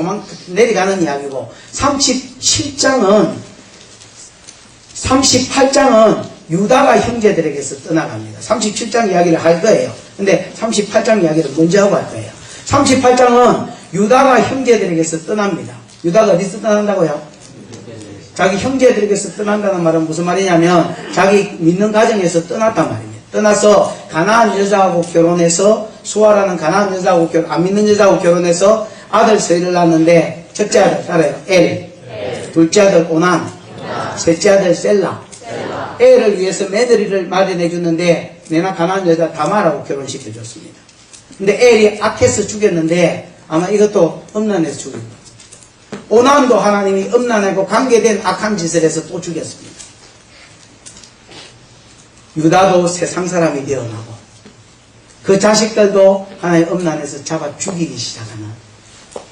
내려가는 이야기고 38장은 유다가 형제들에게서 떠나갑니다. 37장 이야기를 할 거예요. 근데 38장 이야기를 먼저 하고 할 거예요. 38장은 유다가 형제들에게서 떠납니다. 유다가 어디서 떠난다고요? 자기 형제들에게서 떠난다는 말은 무슨 말이냐면 자기 믿는 가정에서 떠났단 말입니다. 떠나서 가나안 여자하고 결혼해서 수아라는 가나안 여자하고 안 믿는 여자하고 결혼해서 아들 셋을 낳았는데 첫째 아들 따라요. 엘. 둘째 아들 오난. 셋째 아들 셀라. 엘을 위해서 며느리를 마련해 줬는데 내나 가나안 여자 다말하고 결혼시켜 줬습니다. 근데 엘이 악해서 죽였는데 아마 이것도 음란해서 죽인 거예요. 오난도 하나님이 음란하고 관계된 악한 짓을 해서 또 죽였습니다. 유다도 세상 사람이 되어나고 그 자식들도 하나님 음란해서 잡아 죽이기 시작하는,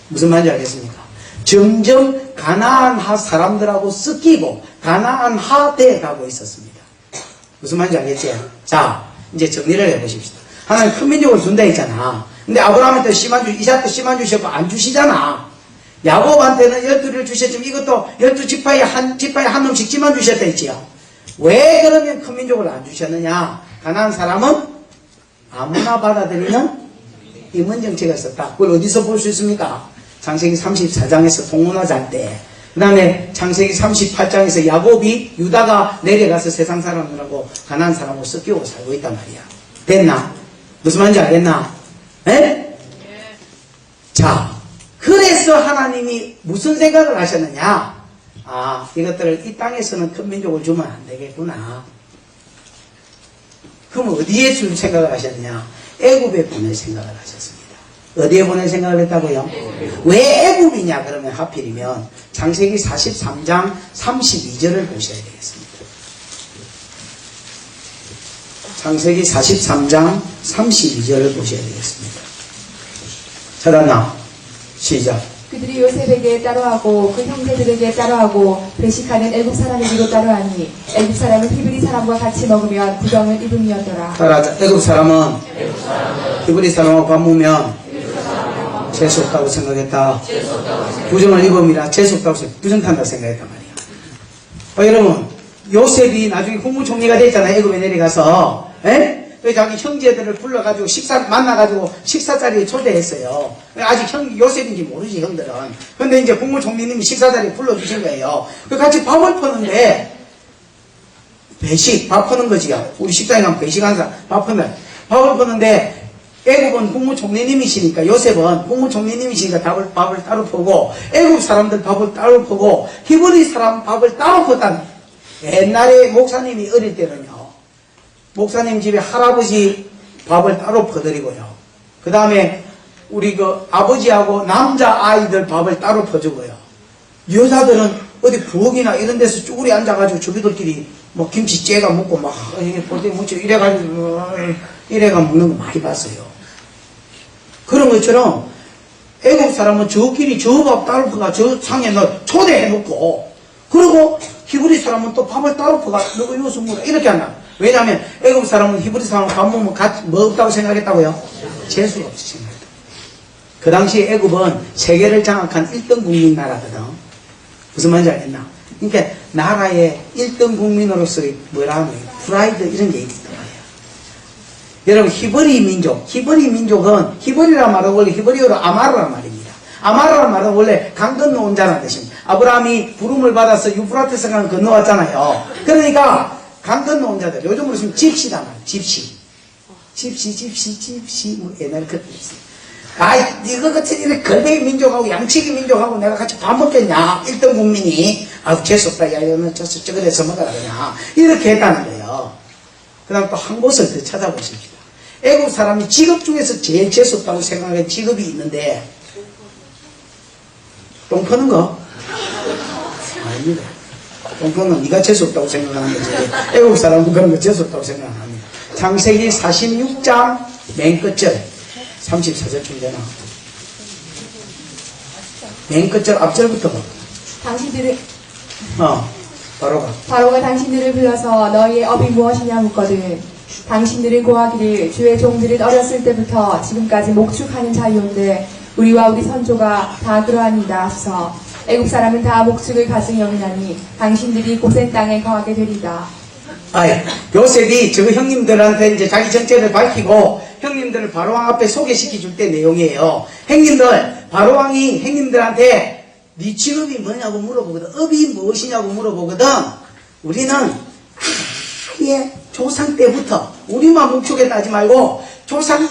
무슨 말인지 알겠습니까? 점점 가나안하 사람들하고 섞이고 가나안하 돼 가고 있었습니다. 무슨 말인지 알겠지? 자, 이제 정리를 해보십시다. 하나님 큰 민족을 준다 했잖아. 근데 아브라함한테 이삭도 씨만 주셨고 안 주시잖아. 야곱한테는 12를 주셨지만 이것도 12지파에 한 놈씩 씨만 주셨다 했지요. 왜 그러면 큰 민족을 안 주셨느냐? 가나안 사람은 아무나 받아들이는 임원 정책을 썼다. 그걸 어디서 볼 수 있습니까? 창세기 34장에서 통혼하자 때, 그 다음에 창세기 38장에서 야곱이 유다가 내려가서 세상 사람들하고 가나안 사람하고 섞이고 살고 있단 말이야. 됐나? 무슨 말인지 알겠나? 에? 자, 그래서 하나님이 무슨 생각을 하셨느냐? 아, 이것들을 이 땅에서는 큰 민족을 주면 안 되겠구나. 그럼 어디에 줄 생각을 하셨느냐? 애굽에 보낼 생각을 하셨습니다. 어디에 보낼 생각을 했다고요? 왜 애굽이냐? 그러면 하필이면 창세기 43장 32절을 보셔야 되겠습니다. 창세기 43장 32절을 보셔야 되겠습니다. 찾았나? 시작. 그들이 요셉에게 따로하고 그 형제들에게 따로하고 배식하는 애굽 사람에게도 따로하니 애굽 사람은 히브리 사람과 같이 먹으면 부정을 입음이었더라. 따라하자. 애굽 사람은 히브리 사람하고 밥 먹으면 재수없다고 생각했다. 부정을 입음이라 재수없다고 부정탄다고 생각했단 말이야. 여러분, 요셉이 나중에 국무총리가 됐잖아요. 애굽에 내려가서. 에? 그 자기 형제들을 불러가지고 만나가지고 식사 자리에 초대했어요. 아직 요셉인지 모르지, 형들은. 근데 이제 국무총리님이 식사 자리에 불러주신 거예요. 그 같이 밥을 퍼는데, 밥 퍼는 거지요. 우리 식당에 가면 배식하는 사람, 밥을 퍼는데, 애굽은 국무총리님이시니까, 요셉은 국무총리님이시니까 밥을 따로 퍼고, 애굽 사람들 밥을 따로 퍼고, 히브리 사람 밥을 따로 퍼다니. 옛날에 목사님이 어릴 때는요, 목사님 집에 할아버지 밥을 따로 퍼드리고요. 그 다음에 우리 그 아버지하고 남자 아이들 밥을 따로 퍼주고요. 여자들은 어디 부엌이나 이런 데서 쭈그리 앉아가지고 저기들끼리 뭐 김치 째가 먹고 막, 볼때 묻혀 이래가지고, 이래가 먹는 거 많이 봤어요. 그런 것처럼 애국 사람은 저끼리 저 밥 따로 퍼가 저 상에 너 초대해놓고, 그리고 히브리 사람은 또 밥을 따로 퍼가 너가 이것을 먹어 이렇게 한다. 왜냐하면 애국 사람은 히브리 사람은 밥 먹으면 뭐 없다고 생각했다고요? 재수 없이 생각했다. 그 당시 애국은 세계를 장악한 1등 국민 나라거든. 무슨 말인지 알겠나? 그러니까 나라의 1등 국민으로서의 뭐라 하면 프라이드 이런 게 있을 거예요. 여러분 히브리 민족은 히브리란 말은 원래 히브리어로 아마르란 말입니다. 아마르란 말은 원래 강 건너온 자라는 뜻입니다. 아브라함이 부름을 받아서 유프라테스 강을 건너왔잖아요. 그러니까 강 건너온 자들, 요즘으로 쓰면 집시다 말이에요. 집시, 뭐 옛날에 그렇게 했어요. 이거 같은 이렇게 걸뱅이 민족하고 양치기 민족하고 내가 같이 밥 먹겠냐? 1등 국민이, 재수없다. 야, 너는 저거에서 먹어라, 그냥. 이렇게 했다는 거예요. 그 다음 또 한 곳을 더 찾아보십시다. 애국 사람이 직업 중에서 제일 재수없다고 생각하는 직업이 있는데, 똥 퍼는 거? 아닙니다. 똥 퍼는 건 네가 재수없다고 생각하는 거지. 애국 사람은 그런 거 재수없다고 생각 안 합니다. 창세기 46장 맨 끝절 34절쯤 되나? 맨 끝절 앞절부터 봐. 당신들을 바로가 당신들을 불러서 너희의 업이 무엇이냐 묻거든 당신들이 고하기를 주의 종들은 어렸을 때부터 지금까지 목축하는 자유인데 우리와 우리 선조가 다 그러하니이다 하소서. 애국 사람은 다 목축을 가증 여기나니 당신들이 고센 땅에 거하게 되리다. 요셉이 저 형님들한테 이제 자기 정체를 밝히고 형님들을 바로왕 앞에 소개시켜 줄 때 내용이에요. 형님들, 바로왕이 형님들한테 네 직업이 뭐냐고 물어보거든. 업이 무엇이냐고 물어보거든. 우리는 아예 조상 때부터 우리만 목축에 따지 말고 조상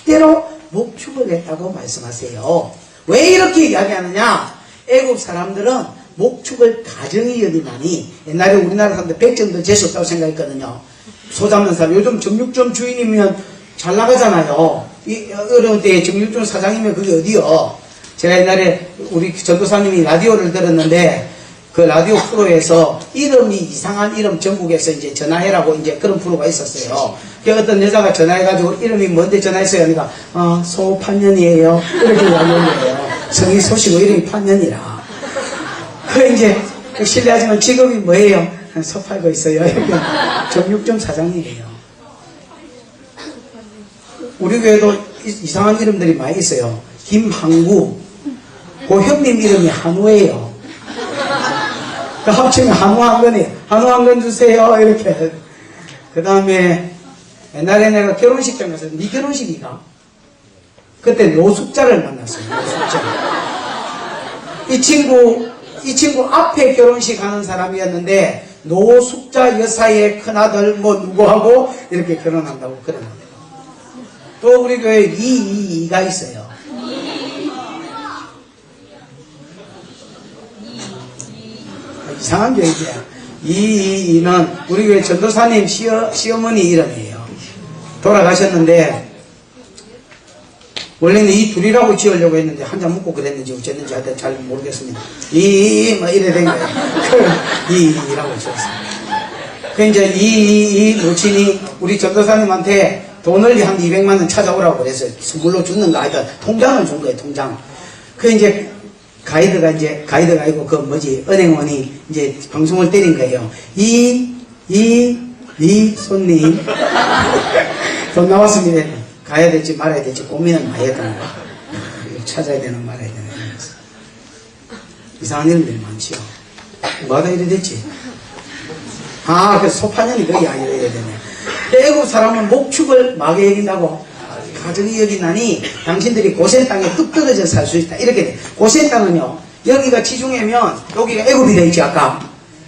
때대로 목축을 했다고 말씀하세요. 왜 이렇게 이야기하느냐? 애국 사람들은 목축을 가정이 여기나니 옛날에 우리나라 사람들 100점도 재수없다고 생각했거든요. 소 잡는 사람 요즘 정육점 주인이면 잘 나가잖아요. 이 어려운 때에 정육점 사장이면 그게 어디요? 제가 옛날에 우리 전도사님이 라디오를 들었는데 그 라디오 프로에서 이름이 이상한 이름 전국에서 이제 전화해라고 이제 그런 프로가 있었어요. 그 어떤 여자가 전화해가지고 이름이 뭔데 전화했어요. 그러니까 소판년이에요. 이렇게 이야기한 거예요. 성이 소시고 이름이 판년이라. 그 이제 실례하지만 직업이 뭐예요? 소 팔고 있어요. 이렇게 정육점 사장님이에요. 우리 교회도 이상한 이름들이 많이 있어요. 김항구. 그 형님 이름이 한우예요. 그 합치면 한우한건이에요. 한우한건 주세요. 이렇게. 그 다음에 옛날에 내가 결혼식장 가서 네 결혼식이가? 그때 노숙자를 만났어요. 노숙자. 이 친구 앞에 결혼식 하는 사람이었는데 노숙자 여사의 큰아들 뭐 누구하고 이렇게 결혼한다고 그러는 거예요. 또 우리 교회에 이가 있어요. 이상한 교회야. 이는 우리 교회 전도사님 시어머니 이름이에요. 돌아가셨는데 원래는 이 둘이라고 지으려고 했는데 한 잔 먹고 그랬는지 어쨌는지 하여튼 잘 모르겠습니다. 뭐 이래 된 거예요. 이라고 지었습니다. 그 이제 이 모친이 우리 전도사님한테 돈을 한 200만 원 찾아오라고 그래서 선물로 줬는가 하여튼 통장을 준 거예요. 통장. 그 이제 가이드가 아니고 그 은행원이 이제 방송을 때린 거예요. 이 손님 돈 나왔습니다. 가야 될지 말아야 될지 고민을 많이 했던 거야. 찾아야 되는 말아야 되는 이상한 일들이 많지요. 뭐가 이래 됐지? 그래서 소파년이 거기 아니라 이래야 되네. 애국 사람은 목축을 마게 여긴다고 가정이 여기나니 당신들이 고센 땅에 뚝 떨어져 살 수 있다. 이렇게 돼. 고센 땅은요, 여기가 지중해면 여기가 애굽이 돼 있지 아까.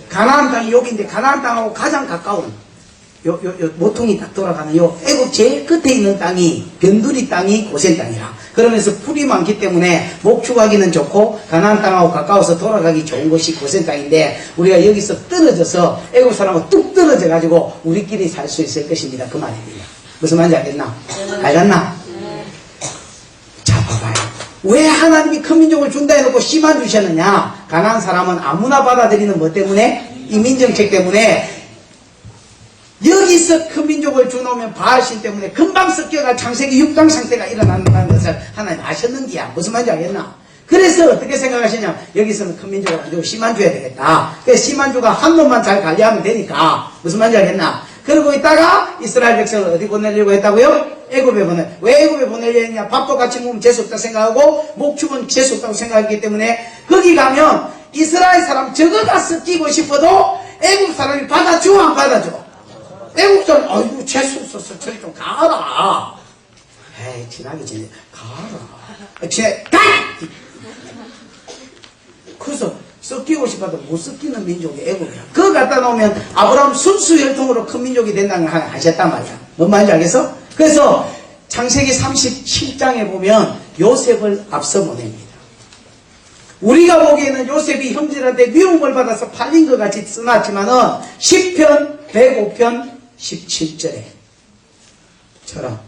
가나안 땅이 여기인데 가나안 땅하고 가장 가까운 요 모퉁이 딱 돌아가는 요 애굽 제일 끝에 있는 땅이 변두리 땅이 고센 땅이라. 그러면서 풀이 많기 때문에 목축하기는 좋고 가나안 땅하고 가까워서 돌아가기 좋은 곳이 고센 땅인데 우리가 여기서 떨어져서 애굽 사람하고 뚝 떨어져 가지고 우리끼리 살 수 있을 것입니다. 그 말입니다. 무슨 말인지 알겠나? 알겠나? 자 봐봐요. 왜 하나님이 큰 민족을 준다 해놓고 씨만 주셨느냐? 가나안 사람은 아무나 받아들이는 뭐 때문에? 이민정책 때문에. 여기서 큰 민족을 주놓으면 바알신 때문에 금방 섞여가 창세기 6장 상태가 일어난다는 것을 하나님 아셨는지야. 무슨 말인지 알겠나? 그래서 어떻게 생각하시냐? 여기서는 큰 민족을 안 주고 씨만 줘야 되겠다. 그래서 씨만 주가 한 놈만 잘 관리하면 되니까. 무슨 말인지 알겠나? 그러고 있다가 이스라엘 백성을 어디 보내려고 했다고요? 애굽에 보내. 왜 애굽에 보내려 했냐? 밥도 같이 먹으면 재수없다 생각하고 목축은 재수없다고 생각했기 때문에 거기 가면 이스라엘 사람 저거다 섞이고 싶어도 애굽 사람이 받아줘 안 받아줘? 애국 사람 아이고 재수없어서 저리 좀 가라. 에이 지나기 전에 가라. 가! 그래서 섞이고 싶어도 못 섞이는 민족이 애국이야. 그거 갖다 놓으면 아브라함 순수 혈통으로 큰 민족이 된다는 걸 하셨단 말이야. 뭔 말인지 알겠어? 그래서 창세기 37장에 보면 요셉을 앞서 보냅니다. 우리가 보기에는 요셉이 형제들한테 미움을 받아서 팔린 것 같이 써놨지만은 10편 105편 17절에 저랑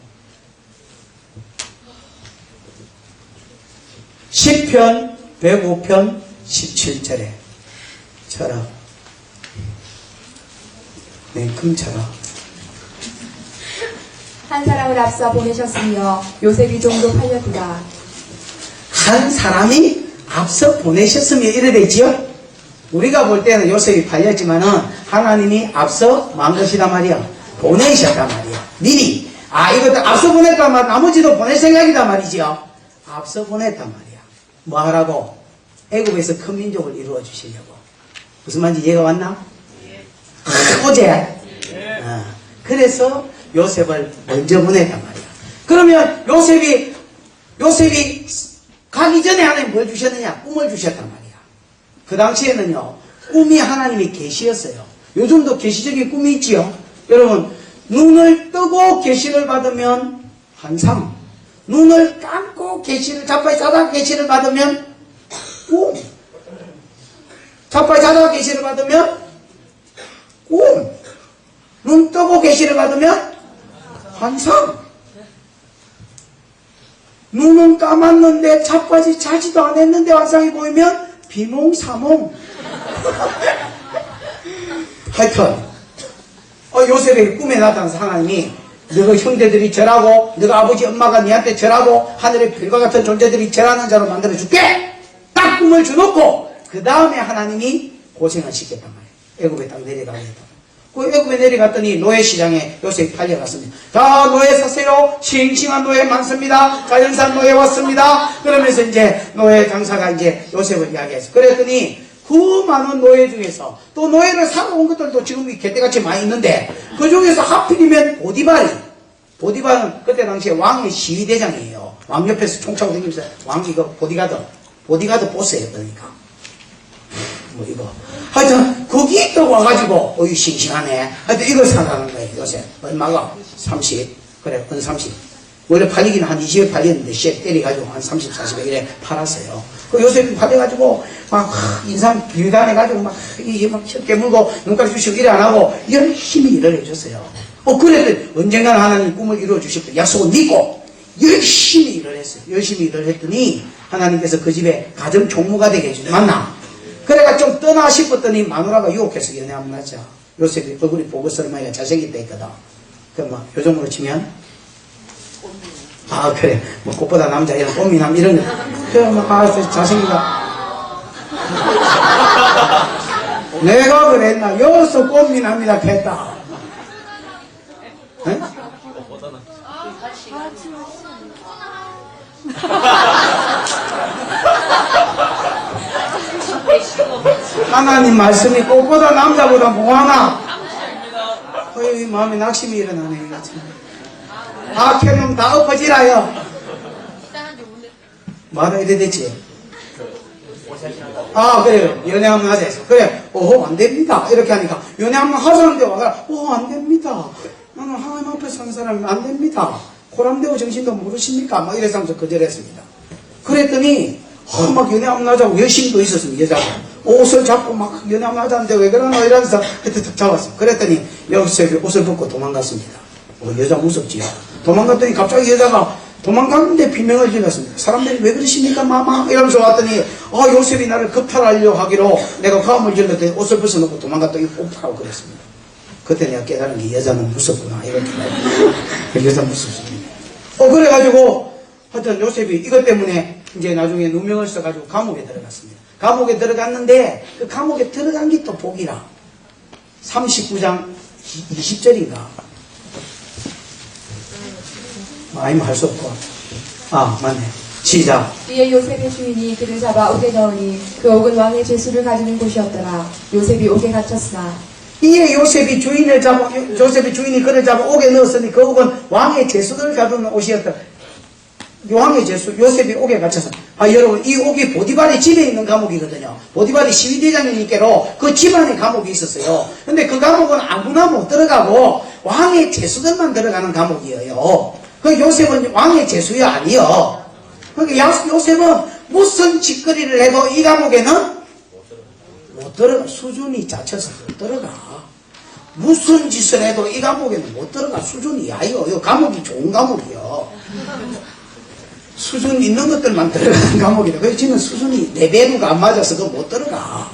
10편 105편 17절에 저랑 냉큼 저랑 한 사람을 앞서 보내셨으며 요셉이 종도 팔렸구나. 한 사람이 앞서 보내셨으며 이래 되지요. 우리가 볼 때는 요셉이 팔렸지만은 하나님이 앞서 만 것이란 말이야. 보내셨단 말이야. 미리. 이것도 앞서 보냈단 말, 나머지도 보낼 생각이단 말이지요. 앞서 보냈단 말이야. 뭐 하라고? 애굽에서 큰 민족을 이루어 주시려고. 무슨 말인지 이해가 왔나? 어제. 그래서 요셉을 먼저 보냈단 말이야. 그러면 요셉이 가기 전에 하나님 뭘 주셨느냐? 꿈을 주셨단 말이야. 그 당시에는요, 꿈이 하나님이 계시였어요. 요즘도 계시적인 꿈이 있지요. 여러분, 눈을 뜨고 계시를 받으면 환상, 눈을 감고 계시를 자빠이 자다가 계시를 받으면 꿈, 자빠이 자다가 계시를 받으면 꿈, 눈 뜨고 계시를 받으면 환상. 눈은 감았는데 자빠지 자지도 안 했는데 환상이 보이면 비몽사몽. 하여튼 요셉의 꿈에 나타나서 하나님이 너가 형제들이 절하고 너가 아버지 엄마가 니한테 절하고 하늘의 별과 같은 존재들이 절하는 자로 만들어줄게. 딱 꿈을 주놓고 그 다음에 하나님이 고생을 시켰단 말이에요. 애굽에 딱 내려가게 했다. 그 애굽에 내려갔더니 노예 시장에 요셉이 팔려갔습니다. 자, 노예 사세요. 싱싱한 노예 많습니다. 자연산 노예 왔습니다. 그러면서 이제 노예 장사가 이제 요셉을 이야기했어. 그랬더니 그 많은 노예 중에서 또 노예를 사러 온 것들도 지금 개떼같이 많이 있는데 그 중에서 하필이면 보디발은 그때 당시에 왕의 시위대장이에요. 왕 옆에서 총 차고 다니면서 왕 이거 보디가드 보스예요. 그러니까 뭐 이거 하여튼 거기 또 와가지고 어이 싱싱하네. 하여튼 이걸 사가는 거예요. 요새 얼마가 30 그래 은 30 원래 팔리기는 한 20에 팔렸는데 씩 때려가지고 한 30, 40에 이래 팔았어요. 그 요새 팔려가지고 막 인상 비단해가지고 막 깨물고 눈까지 주시고 이래 안 하고 열심히 일을 해줬어요. 그래도 언젠가는 하나님 꿈을 이루어 주실 거 약속은 믿고 열심히 일을 했어요. 열심히 일을 했더니 하나님께서 그 집에 가정 총무가 되게 해주죠. 맞나? 그래가 좀 떠나 싶었더니 마누라가 유혹해서 연애 안 맞자. 요셉이 얼굴이 보고스름하니까 잘생겼다 했거든. 그럼 뭐 요즘으로 치면 그래 뭐 꽃보다 남자 이런 꽃미남 이런 거 그래 뭐 잘생기다. 내가 그랬나? 여기서 꽃미남이다 했다. 에? 하나님 말씀이 꽃보다 남자보다 뭐하나? 마음에 낙심이 일어나네. 이거 참. 악해놈 다 엎어지라요. 말을 이래 됐지. 아, 그래요. 연애 한번 하자 해서. 그래. 안 됩니다. 이렇게 하니까. 연애 한번 하자는데 와가, 안 됩니다. 나는 하나님 앞에 선 사람이 안 됩니다. 호람대오 정신도 모르십니까? 막 이래서 하면서 거절했습니다. 그랬더니, 막 연애 한번 하자고 열심도 있었습니다. 여자가. 옷을 잡고 막 연애 한번 하자는데 왜 그러나? 이러면서 그때 탁 잡았어요. 그랬더니, 여기서 옷을 벗고 도망갔습니다. 여자 무섭지요. 도망갔더니 갑자기 여자가 도망갔는데 비명을 질렀습니다. 사람들이 왜 그러십니까 마마? 이러면서 왔더니 요셉이 나를 겁탈하려 하기로 내가 가음을 질렀더니 옷을 벗어놓고 도망갔더니 옥하고 그랬습니다. 그때 내가 깨달은 게 여자는 무섭구나 이렇게 여자 무섭습니다. 그래가지고 하여튼 요셉이 이것 때문에 이제 나중에 누명을 써가지고 감옥에 들어갔습니다. 감옥에 들어갔는데 그 감옥에 들어간 게 또 복이라 39장 20절인가 아니면 할 수 없고. 맞네. 시작. 이에 요셉의 주인이 그를 잡아 옥에 넣으니 그 옥은 왕의 죄수를 가지는 곳이었더라. 요셉이 옥에 갇혔으나 이에 요셉이 주인이 그를 잡아 옥에 넣었으니 그 옥은 왕의 죄수들을 가두는 옷이었더라. 왕의 죄수, 요셉이 옥에 갇혀서. 여러분, 이 옥이 보디발의 집에 있는 감옥이거든요. 보디발이 시위대장님께로 그 집안에 감옥이 있었어요. 근데 그 감옥은 아무나 못 들어가고 왕의 죄수들만 들어가는 감옥이에요. 그 요셉은 왕의 죄수여 아니요. 그러니까 요셉은 무슨 짓거리를 해도 이 감옥에는 못 들어가. 수준이 자쳐서 못 들어가. 무슨 짓을 해도 이 감옥에는 못 들어가. 수준이 야요. 이 감옥이 좋은 감옥이요. 수준 있는 것들만 들어가는 감옥이다. 그래서 지금 수준이 레벨가 안 맞아서 그거 못 들어가.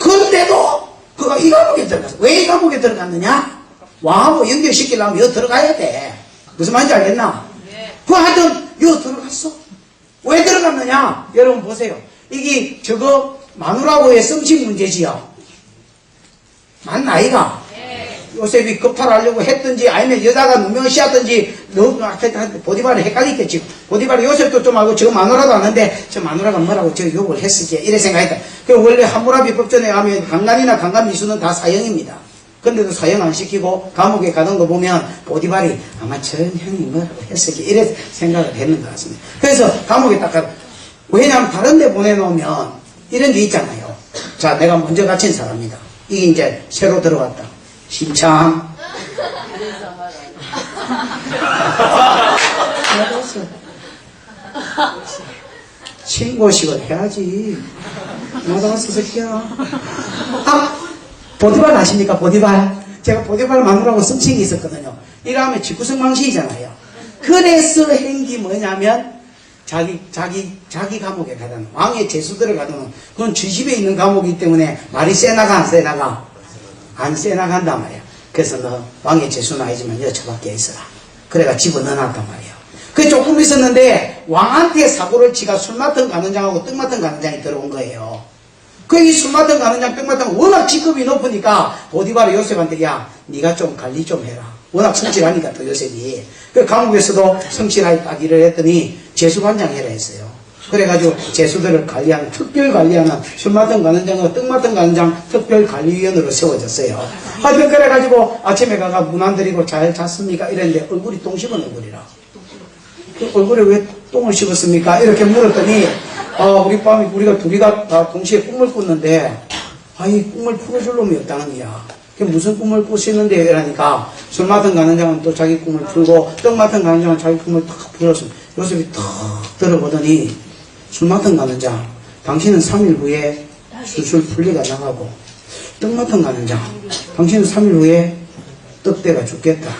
그런데도 그가 이 감옥에 들어갔어. 왜 이 감옥에 들어갔느냐? 왕하고 연결시키려면 여기 들어가야 돼. 무슨 말인지 알겠나? 하여튼 여기 들어갔어. 왜 들어갔느냐? 여러분 보세요. 이게 저거 마누라고의 성식 문제지요. 맞나 아이가? 요셉이 겁탈하려고 했든지 아니면 여자가 누명을 씌웠든지 보디발이 헷갈리겠지. 보디발이 요셉도 좀 알고 저 마누라도 아는데 저 마누라가 뭐라고 저 욕을 했을지 이래 생각했다. 원래 함무라비 법전에 가면 강간이나 강간미수는 다 사형입니다. 근데도 사형 안 시키고 감옥에 가는 거 보면 보디발이 아마 저 형이 뭐라고 했을지 이래 생각을 했는 것 같습니다. 그래서 감옥에 딱 가고 왜냐하면 다른 데 보내놓으면 이런 게 있잖아요. 자, 내가 먼저 갇힌 사람이다. 이게 이제 새로 들어왔다. 신참. 신고식을 해야지. 나가서 새끼야. 보디발 아십니까? 보디발. 제가 보디발 마누라고 성칭이 있었거든요. 이러면 직구성망신이잖아요. 그래서 행기 뭐냐면 자기 감옥에 가다는 왕의 죄수들을 가다는 그건 주 집에 있는 감옥이기 때문에 말이 세나가 안 세나가 안 세나간단 말이야. 그래서 너 왕의 죄수는 아니지만 여 처박혀 있어라. 그래가 집어넣어놨단 말이야. 그게 조금 있었는데 왕한테 사고를 치가 술 맡은 가는장하고 떡 맡은 가는장이 들어온 거예요. 이 술 맡은 가는장, 떡 맡은 워낙 직급이 높으니까 보디발이 요셉한테 야 네가 좀 관리 좀 해라. 워낙 성실하니까 또 요셉이. 그 감옥에서도 성실하게 딱 일을 했더니 죄수관장 해라 했어요. 그래가지고 죄수들을 관리하는 특별 관리하는 술 맡은 가는장과 떡 맡은 가는장 특별관리위원으로 세워졌어요. 하여튼 그래가지고 아침에 가가 문 안 들이고 잘 잤습니까? 이랬는데 얼굴이 똥 씹은 얼굴이라. 그 얼굴에 왜 똥을 씹었습니까? 이렇게 물었더니 우리가 둘이가 다 동시에 꿈을 꿨는데 이 꿈을 풀어줄 놈이 없다는 거야. 그게 무슨 꿈을 꾸시는데 이러니까 술 맡은 가는장은 또 자기 꿈을 풀고 떡 맡은 가는장은 자기 꿈을 탁 풀었어. 요셉이 탁 들어보더니 술 맡은 가는장 당신은 3일 후에 술술 풀리가 나가고 떡 맡은 가는장 당신은 3일 후에 떡대가 죽겠다.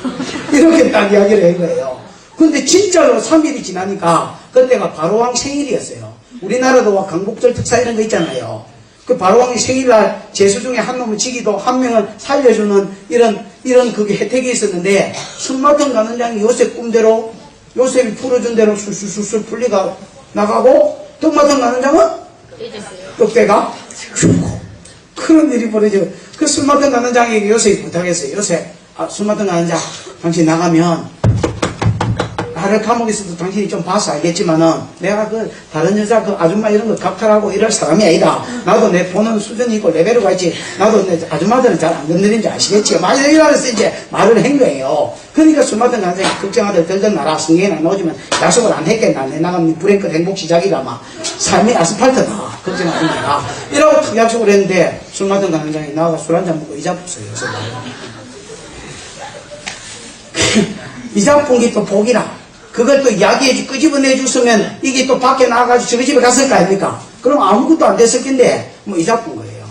이렇게 딱 이야기를 한 거예요. 근데 진짜로 3일이 지나니까 그때가 바로왕 생일이었어요. 우리나라도 강복절 특사 이런 거 있잖아요. 그 바로왕이 생일날 죄수 중에 한 놈을 지기도 한 명을 살려주는 이런 그게 혜택이 있었는데 술 맡은 가는장이 요셉 꿈대로 요셉이 풀어준 대로 술술술술 풀리가 나가고 떡 맡은 가는장은 떡대가 죽고 그런 일이 벌어져. 그 술 맡은 가는장에게 요셉이 부탁했어요. 요셉 술 맡은 가는장 당신 나가면 가를 감옥에서도 당신이 좀 봐서 알겠지만은 내가 그 다른 여자 그 아줌마 이런 거 각탈하고 이럴 사람이 아니다. 나도 내 보는 수준이 있고 레벨이 있지. 나도 내 아줌마들은 잘 안 건드리는지 아시겠지. 막 이러면서 이제 말을 한 거예요. 그러니까 술 마던 간사이 걱정하들 들던 나라 성경에 나오지만 약속을 안 했겠나. 내 나가면 브레이크 행복 시작이다. 막 삶이 아스팔트다. 걱정하지 마라. 이라고 탁 약속을 했는데 술 마던 간사이 나와가 술 한잔 먹고 이자 붓어요. 이자 푼 게 또 복이라. 그걸 또 이야기해 끄집어내 줬으면 이게 또 밖에 나가가지고 저희 집에 갔을 거 아닙니까? 그럼 아무것도 안 됐을 텐데 뭐 이자 푼 거예요.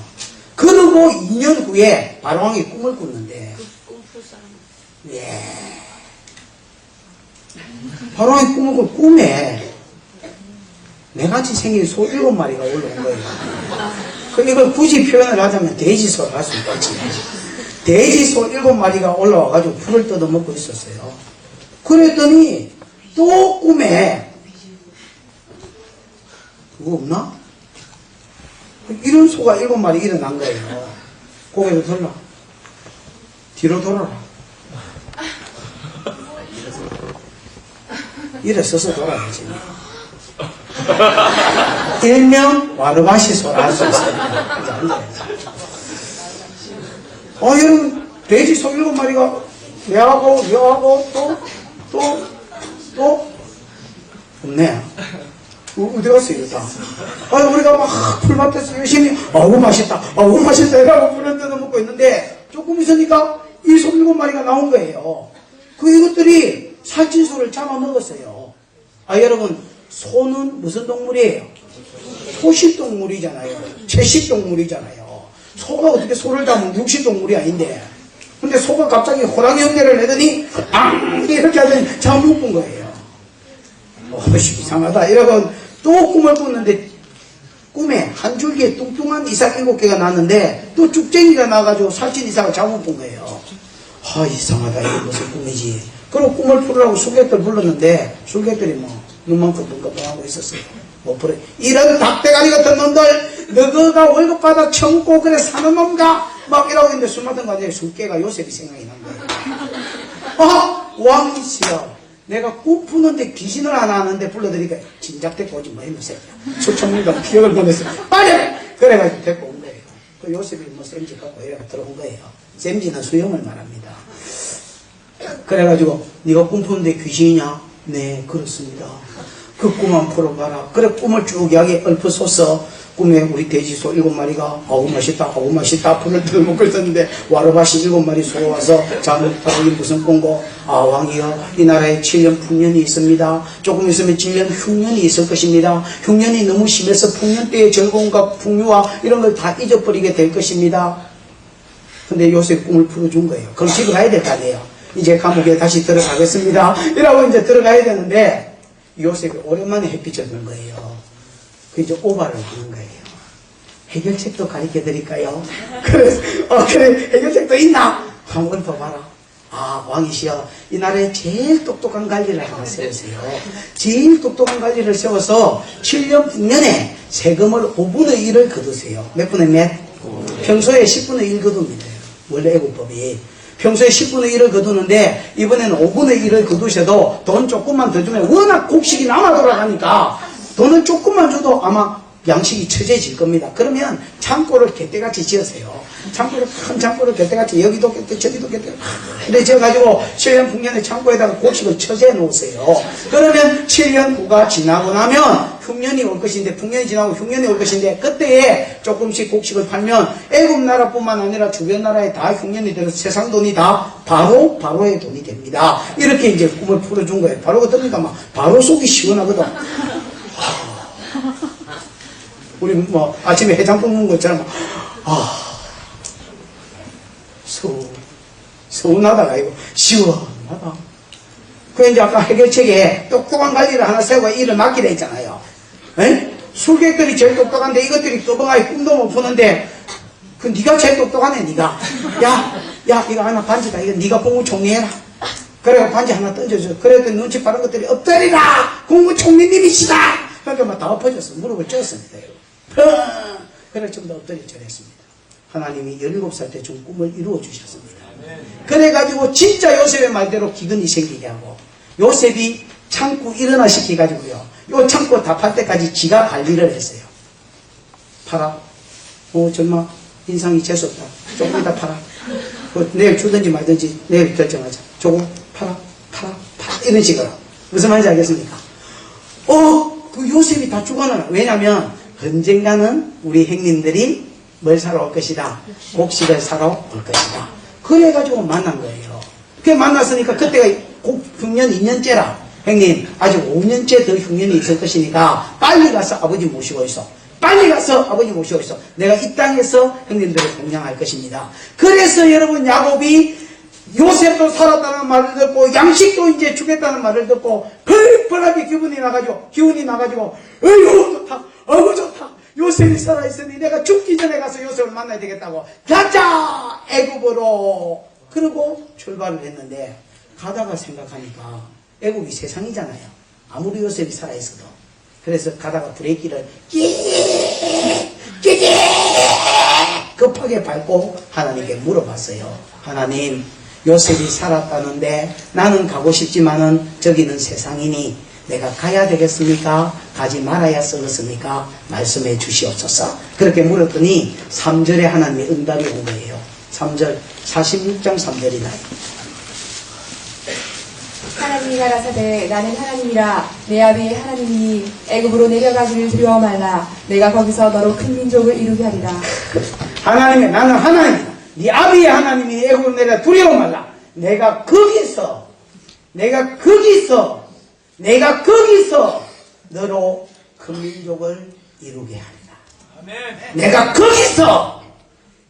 그러고 2년 후에 바로왕이 꿈을 꿨는데 예. 바로왕이 꿈을 꾼 꿈에 매같이 생긴 소 7마리가 올라온 거예요. 그 이걸 굳이 표현을 하자면 돼지소를 할 수 있겠지. 돼지소 7마리가 올라와가지고 풀을 뜯어먹고 있었어요. 그랬더니 또 꿈에 그거 없나? 이런 소가 7마리 일어난 거예요. 고개를 돌라. 뒤로 돌아라. 일어서서 돌아야지. 일명 와르바시소라 할 수 있어요. 여러분, 돼지소 7마리가 뇌하고 또 없네. 어디 갔어 이거 다. 우리가 막 풀밭에서 열심히 맛있다 이라고 물을 뜯어먹고 있는데 조금 있으니까 이 소 7마리가 나온 거예요. 이것들이 살찐소를 잡아먹었어요. 여러분, 소는 무슨 동물이에요? 초식동물이잖아요. 채식동물이잖아요. 소가 어떻게 소를 잡으면 육식동물이 아닌데. 근데 소가 갑자기 호랑이 흉내를 내더니 이렇게 하더니 잡아먹은 거예요. 이상하다. 이러고 또 꿈을 꿨는데 꿈에 한 줄기에 뚱뚱한 이삭 7개가 났는데 또 쭉쟁이가 나가지고 살찐 이삭을 잡아먹은 거예요. 이상하다. 이게 무슨 꿈이지. 그리고 꿈을 풀으라고 술객들 불렀는데 술객들이 뭐 눈만큼 bun가bun가하고 있었어요. 못 풀어. 이런 닭대가리 같은 놈들 너가 월급 받아 청고 그래 사는 놈가 막 이러고 있는데 술 마던 과정에 술깨가 요셉이 생각이 난 거예요. 왕이시여, 내가 꿈 푸는데 귀신을 하나 하는데 불러드리니까 진작 데리고 오지 뭐 이놈 새끼야. 수천물과 기억을 보냈어. 빨리! 그래가지고 데리고 온 거예요. 그 요셉이 뭐 쌤지 갖고 이렇게 들어온 거예요. 쌤지는 수영을 말합니다. 그래가지고 네가 꿈 푸는데 귀신이냐? 네, 그렇습니다. 그 꿈만 풀어봐라. 그래 꿈을 쭉 이야기 읊어서서 꿈에 우리 돼지소 7마리가 맛있다 풀을 뜯어먹고 있었는데 와르바시 7마리 소가 와서 자물다고 이 무슨 꿈고 왕이여, 이 나라에 7년 풍년이 있습니다. 조금 있으면 7년 흉년이 있을 것입니다. 흉년이 너무 심해서 풍년 때의 즐거움과 풍요와 이런 걸 다 잊어버리게 될 것입니다. 근데 요새 꿈을 풀어준 거예요. 그럼 집에 가야 될 거 아니에요. 이제 감옥에 다시 들어가겠습니다. 이라고 이제 들어가야 되는데 요셉이 오랜만에 햇빛을 본 거예요. 이제 오바를 하는 거예요. 해결책도 가르쳐 드릴까요? 그래서 그래, 해결책도 있나? 한번 더 봐라. 왕이시여, 이 나라에 제일 똑똑한 관리를 하나 세우세요. 제일 똑똑한 관리를 세워서 7년 풍년에 세금을 5분의 1을 거두세요. 몇 분의 몇? 평소에 10분의 1 거둡니다. 원래 애국법이. 평소에 10분의 1을 거두는데 이번에는 5분의 1을 거두셔도 돈 조금만 더 주면 워낙 곡식이 남아 돌아가니까 돈을 조금만 줘도 아마 양식이 처져질 겁니다. 그러면 창고를 갯대같이 지으세요. 큰 창고를 갯대같이 여기도 갯대 저기도 갯대 이래 지어가지고 7년 풍년의 창고에다가 곡식을 처져 놓으세요. 그러면 7년 후가 지나고 나면 흉년이 올 것인데, 풍년이 지나고 흉년이 올 것인데 그때에 조금씩 곡식을 팔면 애국 나라뿐만 아니라 주변 나라에 다 흉년이 들어서 세상 돈이 다 바로의 돈이 됩니다. 이렇게 이제 꿈을 풀어준 거예요. 바로가 뜨니까 막 바로 속이 시원하거든. 우리 뭐 아침에 해장국 먹는 것처럼 서운하다가 이거 시원하다. 그 이제 아까 해결책에 똑똑한 관리를 하나 세우고 일을 맡기라 했잖아요. 술객들이 제일 똑똑한데 이것들이 떠벙하게 꿈도 못 푸는데 그 네가 제일 똑똑하네. 네가 야 이거 하나 반지다. 이거 네가 공무총리해라. 그래가 반지 하나 던져줘. 그랬더니 눈치 빠른 것들이 엎드리라, 공무총리님이시다. 그러니까 막 다 엎어졌어. 무릎을 쪘습니다. 그래 좀 더 엎드려 절했습니다. 하나님이 17살 때좀 꿈을 이루어 주셨습니다. 그래가지고 진짜 요셉의 말대로 기근이 생기게 하고, 요셉이 창고 일어나 시켜가지고요. 요 창고 다 팔 때까지 지가 관리를 했어요. 팔아. 정말 인상이 재수없다. 조금 이따 팔아. 내일 주든지 말든지 내일 결정하자. 조금 팔아. 이런 식으로. 무슨 말인지 알겠습니까? 그 요셉이 다 죽어나가. 왜냐면 언젠가는 우리 형님들이 뭘 사러 올 것이다. 곡식을 사러 올 것이다. 그래가지고 만난 거예요. 만났으니까 그때가 흉년 2년째라. 형님 아직 5년째 더 흉년이 있을 것이니까 빨리 가서 아버지 모시고 있어. 빨리 가서 아버지 모시고 있어. 내가 이 땅에서 형님들을 공양할 것입니다. 그래서 여러분 야곱이 요셉도 살았다는 말을 듣고 양식도 이제 주겠다는 말을 듣고 펄펄하게 기운이 나가지고 어이구 좋다. 어이구 좋다. 요셉이 살아있으니 내가 죽기 전에 가서 요셉을 만나야 되겠다고 가자 애굽으로. 그러고 출발을 했는데 가다가 생각하니까 애굽이 세상이잖아요. 아무리 요셉이 살아있어도. 그래서 가다가 브레이크를 급하게 밟고 하나님께 물어봤어요. 하나님, 요셉이 살았다는데 나는 가고 싶지만은 저기는 세상이니 내가 가야 되겠습니까? 가지 말아야 쓰겠습니까? 말씀해 주시옵소서. 그렇게 물었더니 3절에 하나님의 응답이 온 거예요. 3절 46장 3절이다. 하나님이 가라사대 나는 하나님이라 내 아비 하나님이 애굽으로 내려가기를 두려워 말라. 내가 거기서 너로 큰 민족을 이루게 하리라. 하나님이 나는 하나님이다. 네 아비의 하나님이 애굽으로 내려 두려워 말라. 내가 거기서 너로 큰 민족을 이루게 하리라. 아멘. 내가 거기서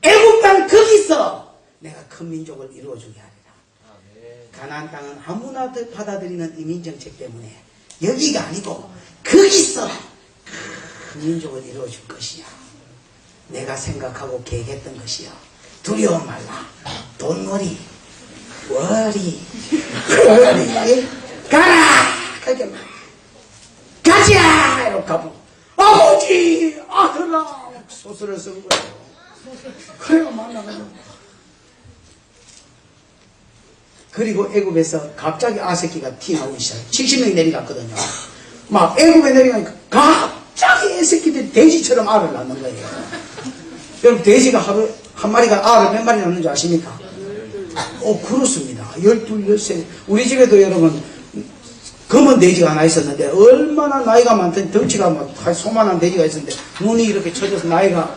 애굽 땅 거기서 내가 큰 민족을 이루어주게 하리라. 가나안 땅은 아무나 받아들이는 이민 정책 때문에 여기가 아니고 거기서 큰 민족을 이루어줄 것이야. 내가 생각하고 계획했던 것이야. 두려워 말라. 돈머리 월이 가라. 그렇게 말 가자. 이렇게 가보 아버지 아들아 소설을 쓴 거예요. 그래요 만나가지고. 그리고 애굽에서 갑자기 아새끼가 튀어나오기 시작해요. 70명이 내려갔거든요. 막 애굽에 내려가니까 갑자기 애새끼들이 돼지처럼 알을 낳는 거예요. 여러분 돼지가 하루 한 마리가 알을 몇 마리 낳는 줄 아십니까? 그렇습니다. 12, 13. 우리 집에도 여러분 검은 돼지가 하나 있었는데 얼마나 나이가 많던 덩치가 막 소만한 돼지가 있었는데 눈이 이렇게 쳐져서 나이가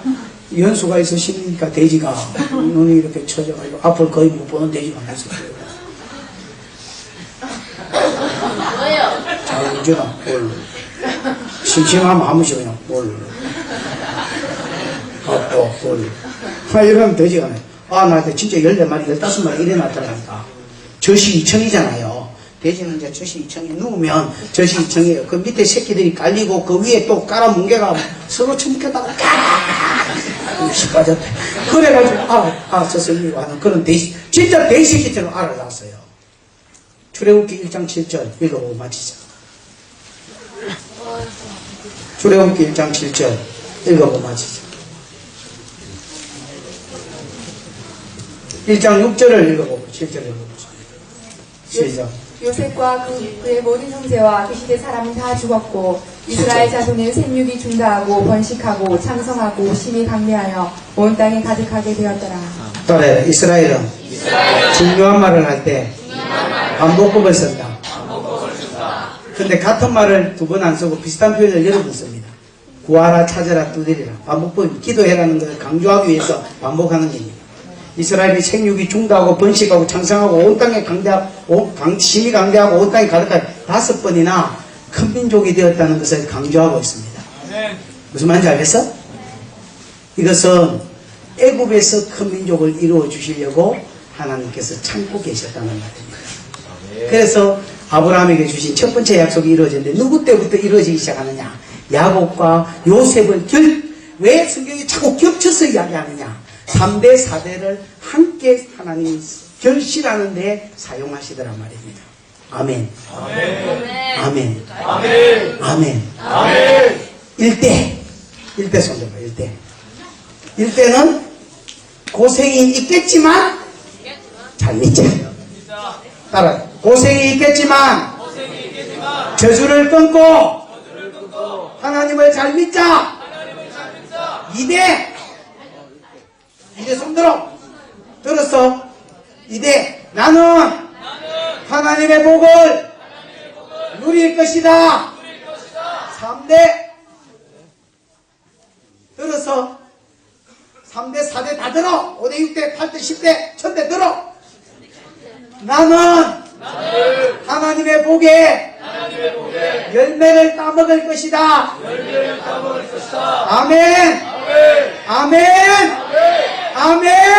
연수가 있으시니까 돼지가 눈이 이렇게 쳐져가지고 앞을 거의 못 보는 돼지가 하나 있었어요. 자유주나 뭘 심심하면 한 번씩 그냥 뭘 밥도 뭘 이러면 돼지가 나 진짜 14마리 15마리 이래 나타나니까 젖이 2층이잖아요. 돼지는 이제 젖이 2층에 누우면 젖이 2층이에요. 그 밑에 새끼들이 깔리고 그 위에 또 깔아 뭉개가 서로 처먹겠다고 씨 빠졌대. 그래가지고 스승이 와는 그런 돼지 진짜 돼지새끼처럼 알을 낳았어요. 출애굽기 1장 7절 읽어보고 마치자. 출애굽기 1장 7절 읽어보고 마치자. 1장 6절을 읽어보고 7절을 읽어보자. 시작. 요셉과 그의 모든 형제와 그 시대 사람은 다 죽었고 이스라엘 자손은 생육이 중다하고 번식하고 창성하고 심히 강대하여 온 땅에 가득하게 되었더라. 따라해. 이스라엘은 중요한 말을 할 때 반복법을 쓴다. 근데 같은 말을 두 번 안 쓰고 비슷한 표현을 여러 번 씁니다. 구하라 찾아라 두드리라. 반복법 기도해라는 것을 강조하기 위해서 반복하는 겁니다. 이스라엘이 생육이 중다하고 번식하고 창성하고 온 땅에 심히 강대하고 온 땅에 가득하게 5번이나 큰 민족이 되었다는 것을 강조하고 있습니다. 무슨 말인지 알겠어? 이것은 애굽에서 큰 민족을 이루어 주시려고 하나님께서 참고 계셨다는 말입니다. 그래서 아브라함에게 주신 첫 번째 약속이 이루어졌는데 누구 때부터 이루어지기 시작하느냐? 야곱과 요셉을 왜 성경이 자꾸 겹쳐서 이야기하느냐? 3대 4대를 함께 하나님이 결실하는 데 사용하시더란 말입니다. 아멘. 아멘. 아멘. 아멘. 아멘. 1대 손잡아. 1대는 고생이 있겠지만 잘 믿자. 따라 고생이 있겠지만 저주를 끊고 하나님을 잘 믿자. 2대 손들어. 들었어? 2대 나는 하나님의 복을 누릴 것이다. 3대 들었어? 3대 4대 다 들어. 5대 6대 8대 10대 1000대 들어. 나는 하나님의 복에 열매를 따먹을 것이다. 아멘. 아멘. 아멘.